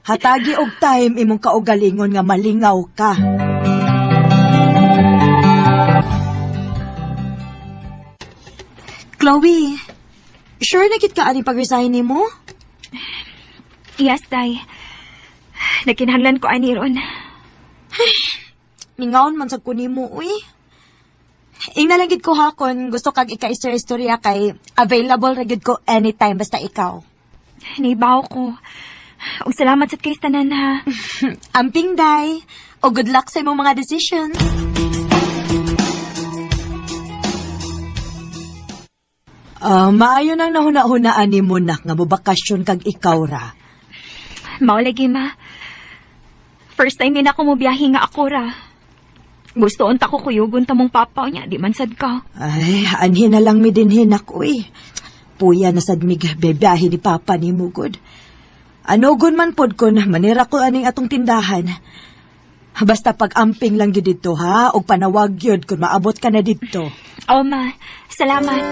Hatagi og time imong kaugalingon nga malingaw ka. Chloe, sure na kit ka ani pag-resign nimo? Yes, Day. Nakinahanglan ko ani ron. Mingaon man sa kunimo, uy. Ingna lang gid ko ha kung gusto kag ika-istorya kay available ra gid ko anytime basta ikaw. Nibaw ko. Og salamat sa kay tanan ha. Amping day. O good luck sa imong mga decisions. Maayo nang nahuna-hunaan ni mo nak nga mobakasyon kag ikaw ra. Mao lagi ma. First time din ako mo biyahe nga ako ra. Gusto unta ko kuyugon ta mong papa niya, di man sad ka. Ay, anhin na lang mi dinhin ako eh. Puya na sad mig bebiyahe ni papa ni Mugod. Anogon man pod ko na manira ko aning atong tindahan. Basta pag-amping lang gyud dito ha, og panawag gyud kung maabot ka na dito. Oh ma, salamat.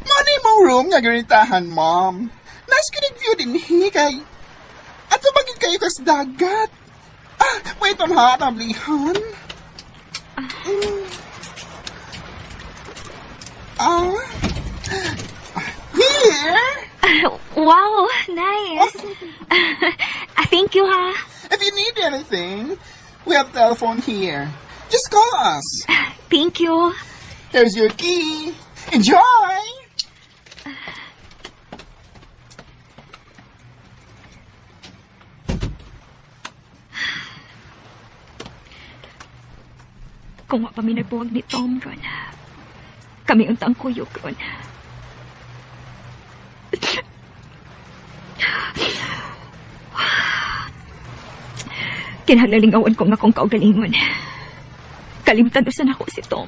Mani mong room nga ganitahan, mom. Nice kinig view din kay. At tumagin kayo kas dagat. Wait on ha, tablihan. Here. Wow, nice. Thank you ha. If you need anything, we have telephone here. Just call us. Thank you. Here's your key. Enjoy! Kung wa pa mi nagbuwag ni Tom ron, kami untang kuyog ron. Kinahanglalingawan ko nga kung kaugalingon. Kalimtan usan ako si Tom.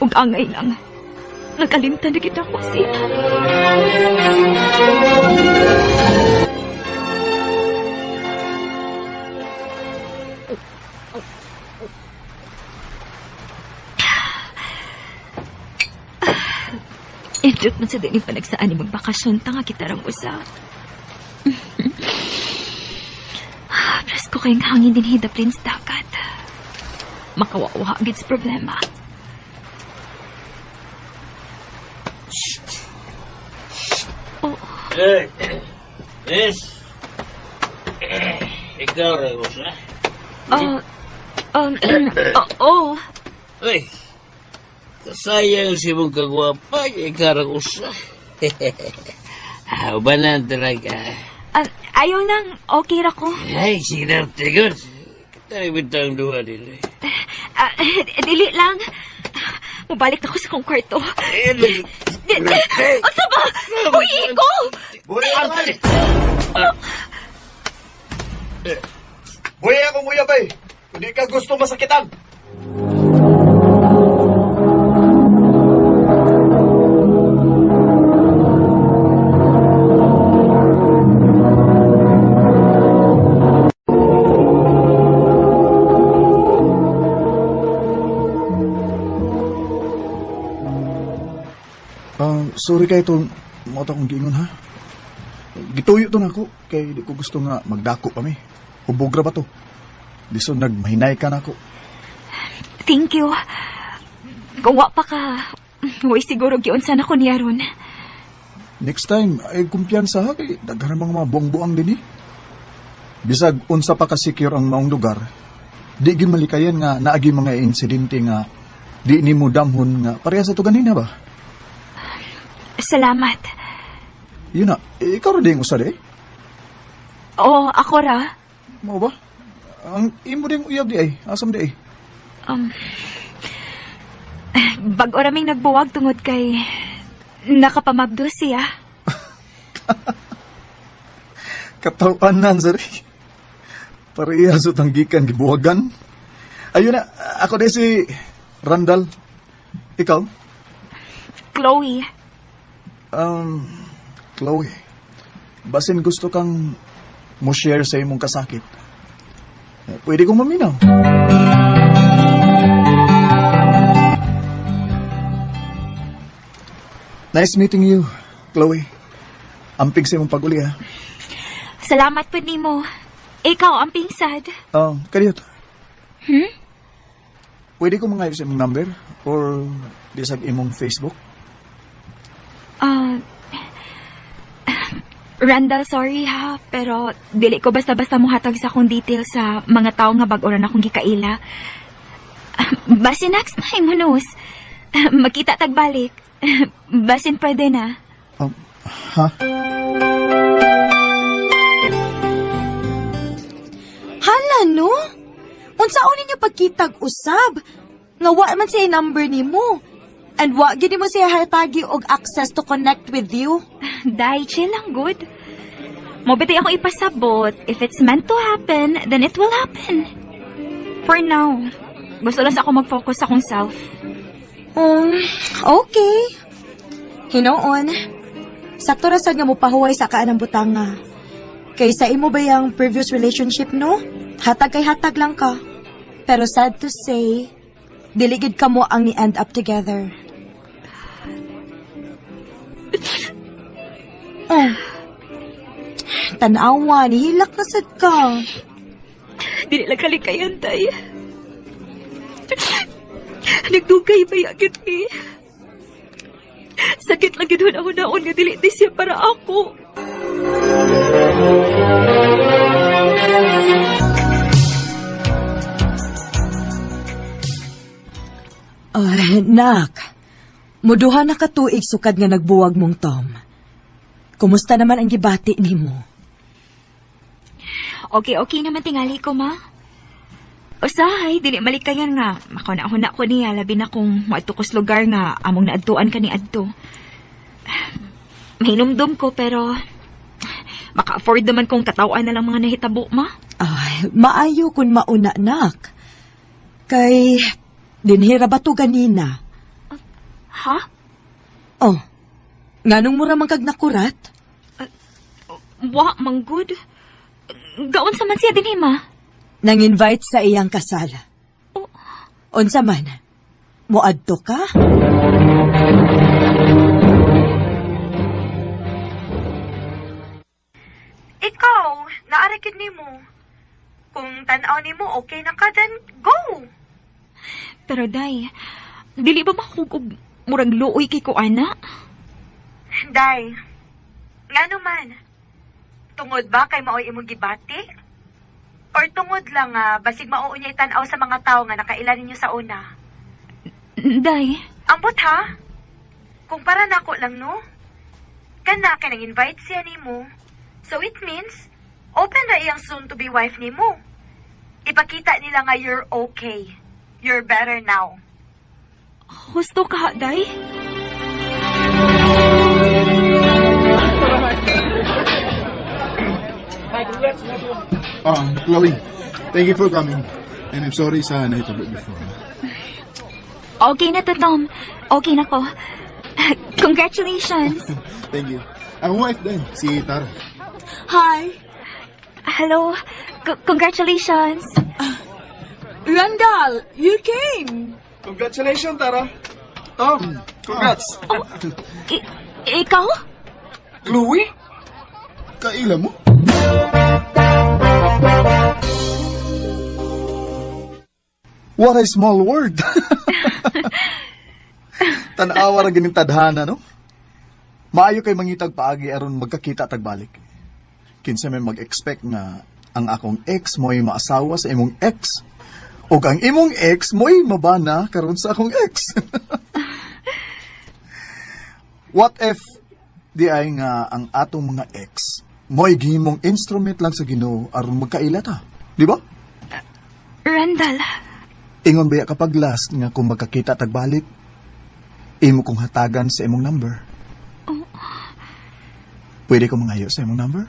Ug angay lang. Nakalimtan na kita ko siya. Indot man sa din panagsaan ni magbakasyon, tanga kita rang usap. Presko kayong hangin din hidaplin sa dagat. Makawawa agad sa problema. Oh. Yes. Ikaw rin, Rosa. Oo. Uy, kasayang si mong kagwapa, ikaw rin, Rosa. Ubanan talaga. Ayaw nang okay ra ko. Ay, sinarte ko. Tayo bitang duha din. Dili lang. Mabalik na ko sa kong kwarto. Asa ba? Uy, ko! Buhay akong uyabay. Hindi ka gusto masakitan. Sorry kay ito, mo akong giingon ha. Gituyo to na ako, kay di ko gusto nga magdako kami. Hubogra ba to? Diso nagmahinay ka na ako. Thank you. Kung wa pa ka, way siguro giyon sana ko niya ron. Next time, ay kumpiyansa ha, kay daghan mga buang-buang din eh. Bisag unsa pa ka-secure ang maong lugar, di gin malikayan nga naagi mga insidente nga di ni mo damhon nga pareha sa to ganina ba? Salamat. Yun na, ikaw rin din usad eh. Oo, ako ra. Mo ba? Ang imo din uyab di ay, asam di ay. Bag-o raming nagbuwag tungod kay nakapamabdo siya. Katawanan, sorry. Pareha sa tanggikan, gibuwagan. Ayun na, ako din si Randall. Ikaw? Chloe. Chloe. Basin gusto kang mo share sa imong kasakit. Pwede kong maminaw. Nice meeting you, Chloe. Amping sa imong pag-uli, ha? Salamat po nimo. Ikaw ang pingsad. Kaniyot. Pwede ko mga sa imong number? Or bisag imong Facebook? Randall, sorry ha, pero dili ko basta-basta mo hatag sa akong details sa mga tao nga bag-oran akong gikaila. Basin next time, Hunus. Makita tagbalik. Basin pwede na. Ha? Hala, no? Unsaon ninyo pagkitag usab? Nga wa man siya number nimo. And wa gid mo siya hatagi og access to connect with you. Dai, chill lang, good. Mobiti ako ipasabot. If it's meant to happen, then it will happen. For now, gusto lang ako mag-focus sa akong self. Okay. Hinoon. Sakto ra sad nga mo pahuway sa kaanang butanga. Kay sa imo ba yung previous relationship, no? Hatag kay hatag lang ka. Pero sad to say, diligid ka mo ang ni-end up together. Tanawa, nihilak na sad ka. Dili lang kalikayan, tay. Nagdugay ba yagit ni? Sakit lang gid hunahon nga dili di siya para ako. Nak, muduha na katuig sukad nga nagbuwag mong Tom. Kumusta naman ang gibati nimo? Okay naman tingali ko, ma. Usahay, dili malikayan nga. Makauna-una ko niya, labi na kung matukos lugar nga among naadtuan ka ni Adto. Mahinumdum ko pero maka-afford naman kong katawan na lang mga nahitabo, ma. Ay, maayo kung mauna, nak. Kay, dinhira ba to ganina? Ha? Oh, nganong mura man kag nakurat? Wa, manggod. Gaon sa man siya din, ma. Nang-invite sa iyang kasal. Oh. Unsa man? Muadto ka? Ikaw, naarakid ni mo. Kung tanaw ni mo, okay na ka, then go! Pero day, dili ba mahugog murag luoy kay ko, ana? Day, nga naman, tungod ba kay maoy imong gibati? Or tungod lang basig mao niya itanaw sa mga tao nga nakaila ninyo sa una? Day, Ambot ha? Kung para nako lang no? Kana kay nang-invite siya nimo. So it means, open na iyang soon-to-be wife nimo. Ipakita nila nga you're okay. You're better now. husto ka, day? Chloe, thank you for coming. And I'm sorry sa nahitabo before. Okay na to, Tom. Okay na ko. Congratulations. Thank you. Ang wife din, si Tara. Hi! Hello. Congratulations. Randall, you came! Congratulations, Tara. Tom, congrats. Ikaw? Chloe? Kaila mo? What a small world. Tanawa ra gining tadhana, no? Maayo kay mangitag paagi aron magkakita tagbalik. Kinsa may mag-expect nga ang akong ex mo'y maasawa sa imong ex. O ang imong ex mo'y mabana karon sa akong ex. What if di ay nga ang atong mga ex mo'y gihimong instrument lang sa Ginoo aron magkaila ta, di ba? Randall. Ingon baya kapag last nga kung magkakita tagbalik, imo kong hatagan sa imong number. Oh. Pwede ko mangayo sa imong number?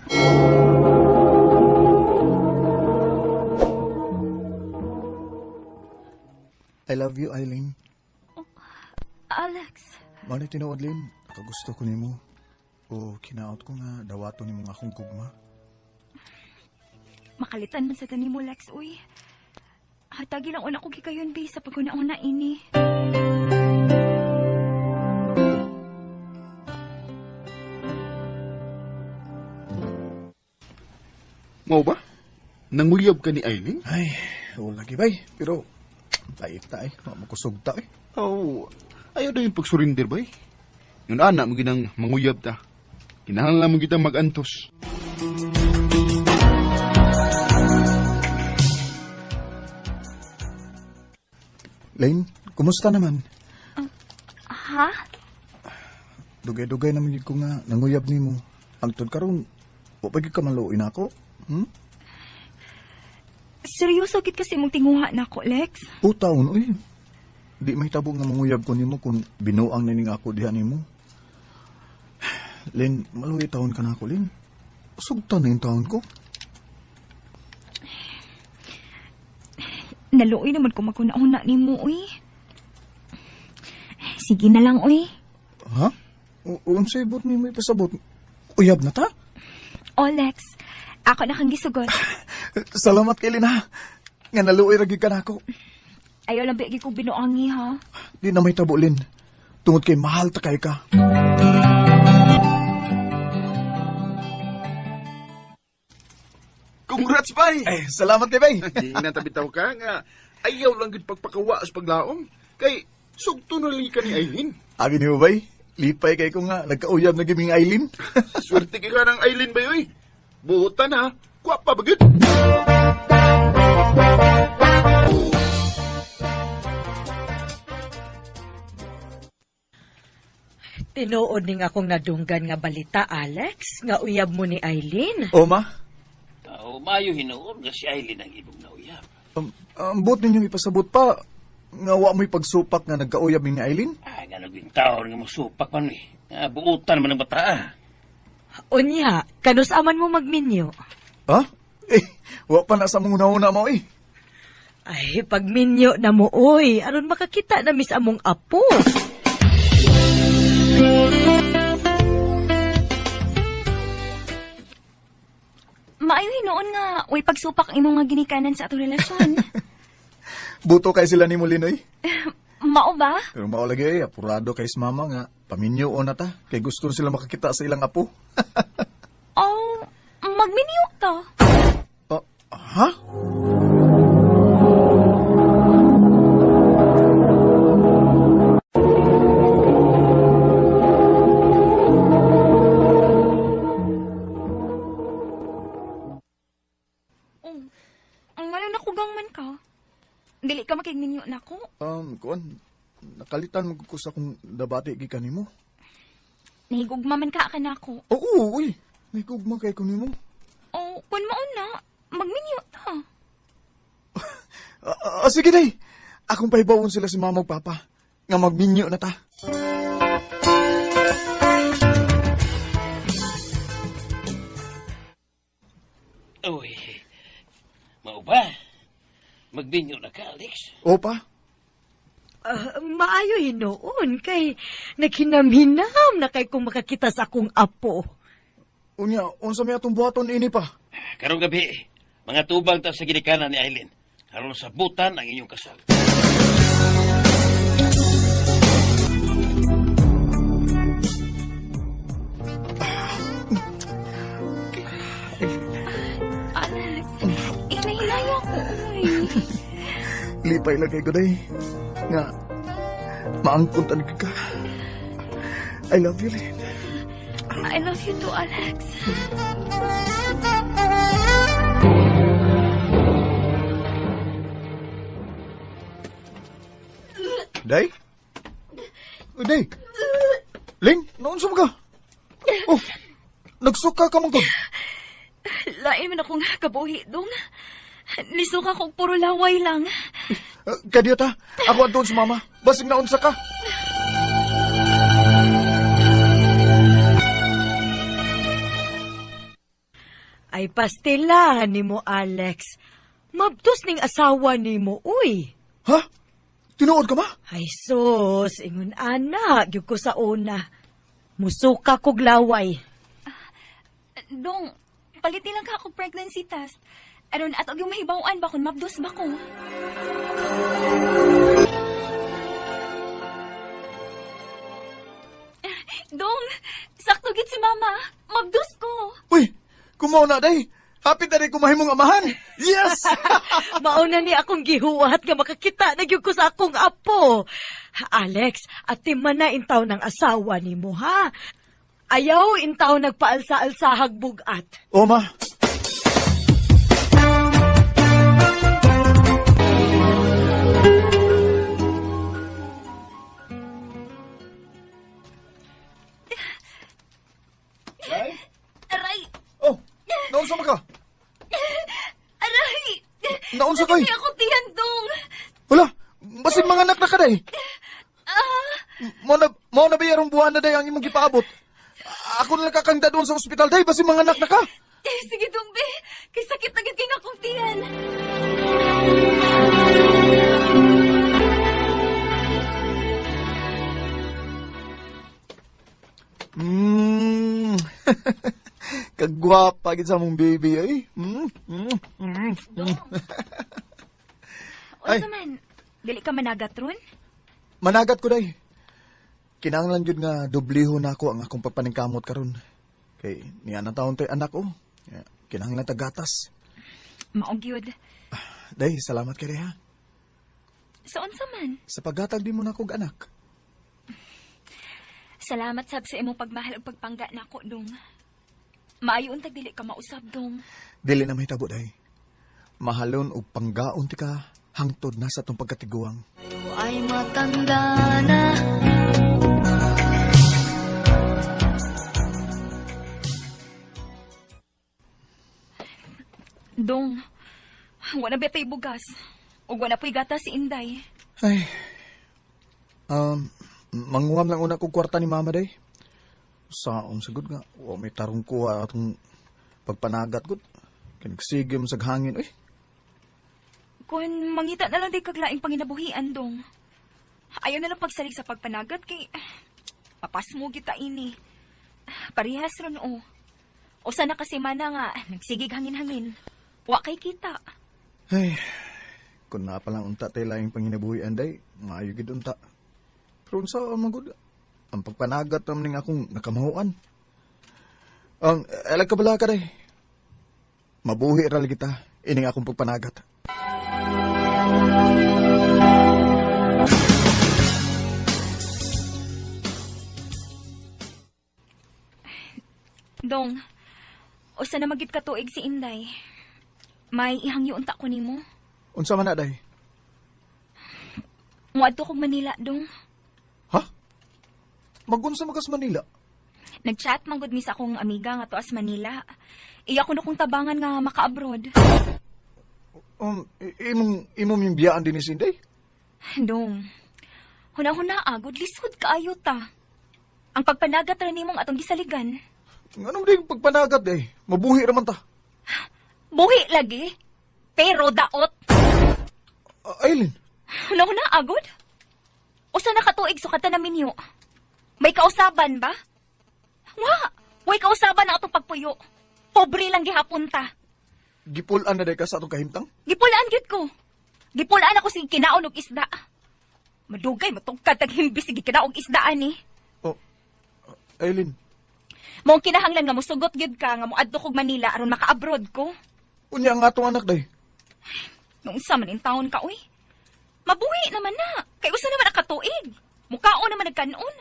I love you, Eileen. Alex. Mano tinuod, Lynn? Nakagusto ko nimo. O kinaot ko nga dawato nimo nga akong gugma. Makalitan man sa tani mo, Lex, uy. Hatagi lang una ko gikayon, be, sa paguna-una ini. Mau ba? Nanguyab ka ni Aileen? Ay, wala gibay. Pero, pait ta eh. Makusog ta eh. Oh, ayaw daw yung pagsurinder ba eh. Yung anak mo ginang manguyab ta. Kinahanglan mo kita mag-antos. Lane, kumusta naman? Ha? Dugay-dugay naman yun ko nga nanguyab nimo. Ang tod karon, wapag ka maluoy na ako. Seryoso kit kasi mong tinguha na ako, Lex. Taon, uy. Di may tabo nga manguyab ko nimo kung binuang na ning ako diha nimo. Len, maluoy taon ka na ako, Len. Sugtan na yung taon ko. Naluoy naman ko magkuna-una ni mo, uy. Sige na lang, uy. Ha? Unsay bot mi may pasabot. Uyab na ta? O, Lex. Ako na kang gisugot. Salamat kay Lina. Nga naluoy ragi ka na ako. Ayaw lang bigi kong binuangi, ha? Di na may tabo, Lin. Tungod kay mahal ta kay ka. Congrats, bay! Eh, salamat kay bay. Di na tabitaw ka nga. Ayaw lang gid pagpakawa sa paglaom. Kay, sugto na li ka ni Aileen. Agi ni mo bay? Lipay kay ko nga nagkauyab na giming Aileen. Swerte ka ng Aileen ba yoy? Buhutan ha. Kwapa ba gid? Tinuod ning akong nadunggan nga balita, Alex, nga uyab mo ni Eileen. O ma? Mayo hinuon nga si Aileen ang imong nauyab. Ambot ninyong ipasabot pa. Nga wa mo'y pagsupak nga nagkauyab ni Aileen. Nga nagbintaw nga masupak man eh. Buutan man ang bata. Unya, kanus aman mo magminyo. Ha? Wa pa na sa mong una mo eh. Ay, pagminyo na mo, oy. Aron makakita na mis among apo. Maayo hinoon nga, way pagsupak imong nga ginikanan sa atong relasyon. Buto kay sila ni Molinoy. Mao ba? Pero mao lagi apurado kay si mama nga. Paminyo o na ta. Kay gusto sila makakita sa ilang apo. Oh, magminyo ta. Ha? Ang malang nakugang man ka. Dili ka makigminyo na ko. Kuan, nakalitan mo ko sa kung dabati gikan nimo. Nahigugma man ka ako. Oo, uy. May kugma kay ko nimo. Oh, kun maon na, magminyo ta. Sige day. Akong paibawon sila si mama ug papa. Nga magminyo na ta. Uy, mau ba? Magbinyo na ka, Alex? Opa. Maayo hinoon, kay naghinam-hinam na kay kung makakita sa akong apo. Unya, unsa may atong buhaton ini pa? Karong gabi, mga tubang ta sa ginikanan ni Aileen. Karon sa butan ang inyong kasal. Alex, hinahilayo ako. Lipay lagay ko day. Nga, maangkuntan ka. I love you, Lynn. I love you too, Alex. Day? Day? Ling, naunsa mo ka? Oh, nagsuka ka mong ko. Lain man akong kabuhi, dong. Nisuka kong puro laway lang. Kadiya ta, ako andun sa mama. Basig naunsa ka. Ay pastilahan ni mo, Alex. Mabtos ning asawa ni mo, uy. Ha? Tinuod ka ma? Ay sus, ingon anak, gyud ko sa una. Musuka kog laway. Dong, palitin lang ka ako pregnancy test. Aron at yung mahibawaan ba kung mabdos ba ko? Dong, sakto gid si mama. Mabdos ko. Uy, kumaw na day. Happy na rin kumahimong amahan. Yes! Mauna ni akong gihuwat nga makakita na gyud ko sa akong apo. Alex, ati man na intaw ng asawa ni mo, ha? Ayaw intaw nagpaalsa-alsahag bugat. O ma. Aray! Oh, naunsa mo ka? Aray! Naunsa kay? Hindi ako tiyan, Dong. Wala, basin mga anak na ka day. Mo na bayarong buwan na day ang imong gipaabot. Ako na nakakangda doon sa ospital day, basin mga anak na ka. Sige, Dong, be. Kay sakit na gid akong tiyan. Kagwapa gid sa mong baby ay. Unsa man? Dili ka managat ron? Managat ko day. Kinahanglan gyud nga dubliho na ako ang akong pagpaningkamot karon. Kay niya na taon tay anak ko. Kinahanglan ta gatas. Maong gyud. Day, salamat kay ha. Sa unsa man? Sa paghatag di mo na kog anak. Salamat sab sa imong pagmahal ug pagpangga nako, Dong. Maayo untag dili ka mausab, Dong. Dili na mahitabo day. Mahalon og panggaon ti ka hangtod na sa tong pagkatiguang. Ay matanda na. Dong, wala betay bugas. Ug wala po'y gata si Inday. Ay, manguham lang una kong kwarta ni mama day. Saon sagod nga, may tarong ko atong pagpanagat gud. Kinagsigim sa hangin, uy. Kung mangita na lang di kaglaing panginabuhian dong. Ayaw na lang pagsalig sa pagpanagat kay papas mo kita ini. Parehas ron o. O sana kasi mana nga, nagsigig hangin-hangin. Wa kay kita. Ay, kung na palang unta tayo laing panginabuhian day, maayo gid unta. Pero sa magud, ang pagpanagat naman akong nakamahuan. Alag ka bala ka day. Mabuhi ral kita, ining akong pagpanagat. Dong, o sana magit katuig si Inday. May ihangyo unta ko nimo. Unsa man na day? Muadto kog Manila, dong. Magunsa magas Manila? Nag-chat manggod mi sa akong amiga nga tuas Manila. Iya ko na kong tabangan nga maka-abroad. Imong yung biyaan din ni Sinday? Dong, huna-huna agod, lisod kaayo ta. Ang pagpanagat rin nimong atong gisaligan. Anong din pagpanagat eh? Mabuhi raman ta. Buhi lagi, pero daot. Aileen? Huna-huna agod? O sa nakatuig sukatan namin yo? May kausaban ba? Way kausaban na atong pagpuyo. Pobre lang gihapon ta. Gipulan na day ka sa atong kahimtang? Gipulaan gyud ko. Gipulaan ako sige kinaon og isda. Madugay matungkad tag himbis sige kinaon og isda ani. Aileen. Mao kinahanglan nga mosugot gyud ka nga moadto kog Manila aron maka-abroad ko. Unya ang atong anak day. Nung sa man in taon ka uy. Mabuhi naman na. Kay usa naman nakatuig. Mukaon naman nagkanon.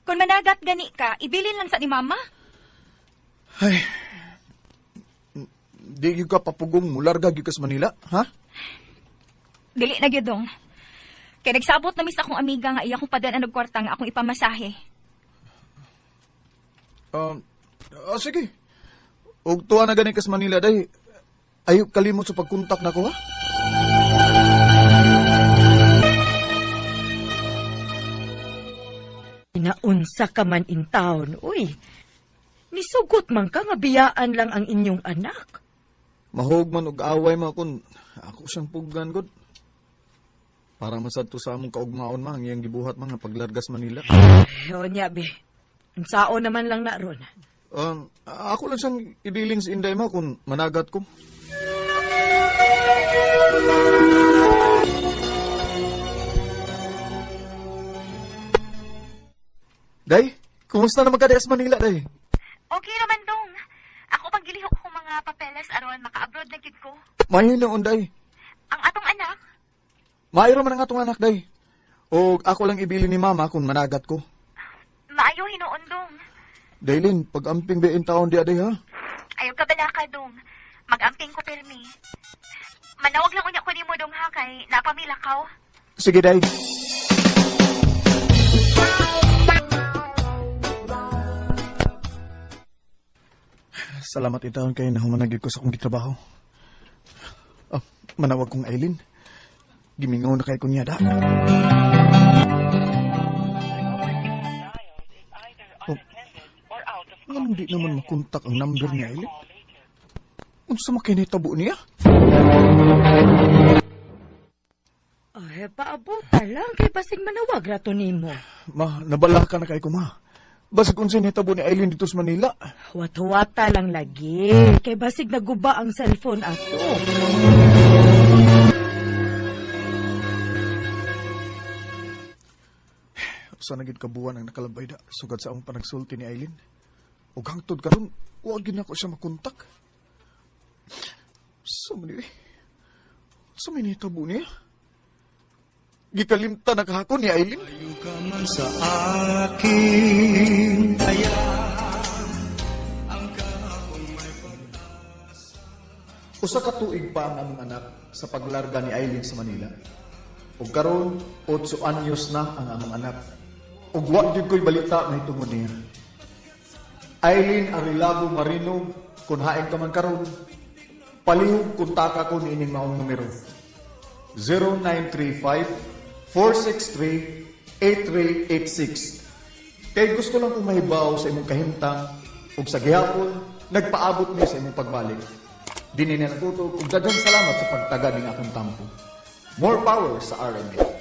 Kung managat gani ka, ibilin lang sa ni mama. Ay, di gyud ka papugong mularga gyud ka sa Manila, ha? Dili na gyud dong. Kay nagsabot na mis akong amiga nga iya kong padaan og kwarta nga akong ipamasahe. Sige. Og tuwa na gani ka sa Manila day. Ayaw kalimot sa pagkontak na ko, ha? Naunsa ka man in town, uy. Nisugot man ka nga biyaan lang ang inyong anak. Mahog man og away man kun ako siyang puggan gud. Para masadto sa among kaugmaon man ang iyang gibuhat mga paglargas Manila. Yo nya be. Unsao naman lang na ron. Ako lang siyang idiling sa Inday ma kung managat ko. Day, kumusta naman ka sa Manila, Day? Okay naman, Dong. Ako paggilihok ko mga papeles aron maka-abroad na gid ko. Mayo noon, Day. Ang atong anak? Mayo man ang atong anak, Day. O ako lang ibili ni Mama kung managat ko. Maayo hinuon, Dong. Daylin, pag-amping bein taon di Day, ha? Ayaw ka bala ka, Dong. Mag-amping ko permi. Manawag lang unya ko ni mo, Dong, ha, kay napamilakaw. Sige, Day. Salamat itaon kay nahumanagid ko sa akong gitrabaho. Manawag kong Aileen. Gimingaw na kay kunyada. Anong di naman makontak ang number ni Aileen? Unsa makinitabo niya? Ay, paabuta lang kay basig manawag rato nimo. Ma, nabala ka na kay ko, ma. Basig kung sinitabo ni Aileen dito sa Manila. Wat-wata lang lagi. Kay basig naguba ang cellphone ato. Sa nagid kabuan ang nakalabay da sugad sa akong panagsulti ni Aileen. Ug hangtod karon, wa gyud nako siya makontak. Sa minitabo niya. Gikalimta na kahapon ni Aileen. Ayaw ka man sa akin, kaya ang kahapon may pag-asa. Usa ka tuig pa ang among anak sa paglarga ni Aileen sa Manila. Ug karon 8 anyos na ang among anak. Ug wa gyud ko'y balita na hitungod niya. Aileen Arilabo Marino, kung haing ka man karon, palihog kuntaka ko niining maong numero. 0935-463-8386. Kay gusto lang kong mahibaw sa imong kahimtang ug sa gihapon, nagpaabot mi sa imong pagbalik. Dini na natuto ug daghang salamat sa pagtagad ning akong tampo. More power sa RMA.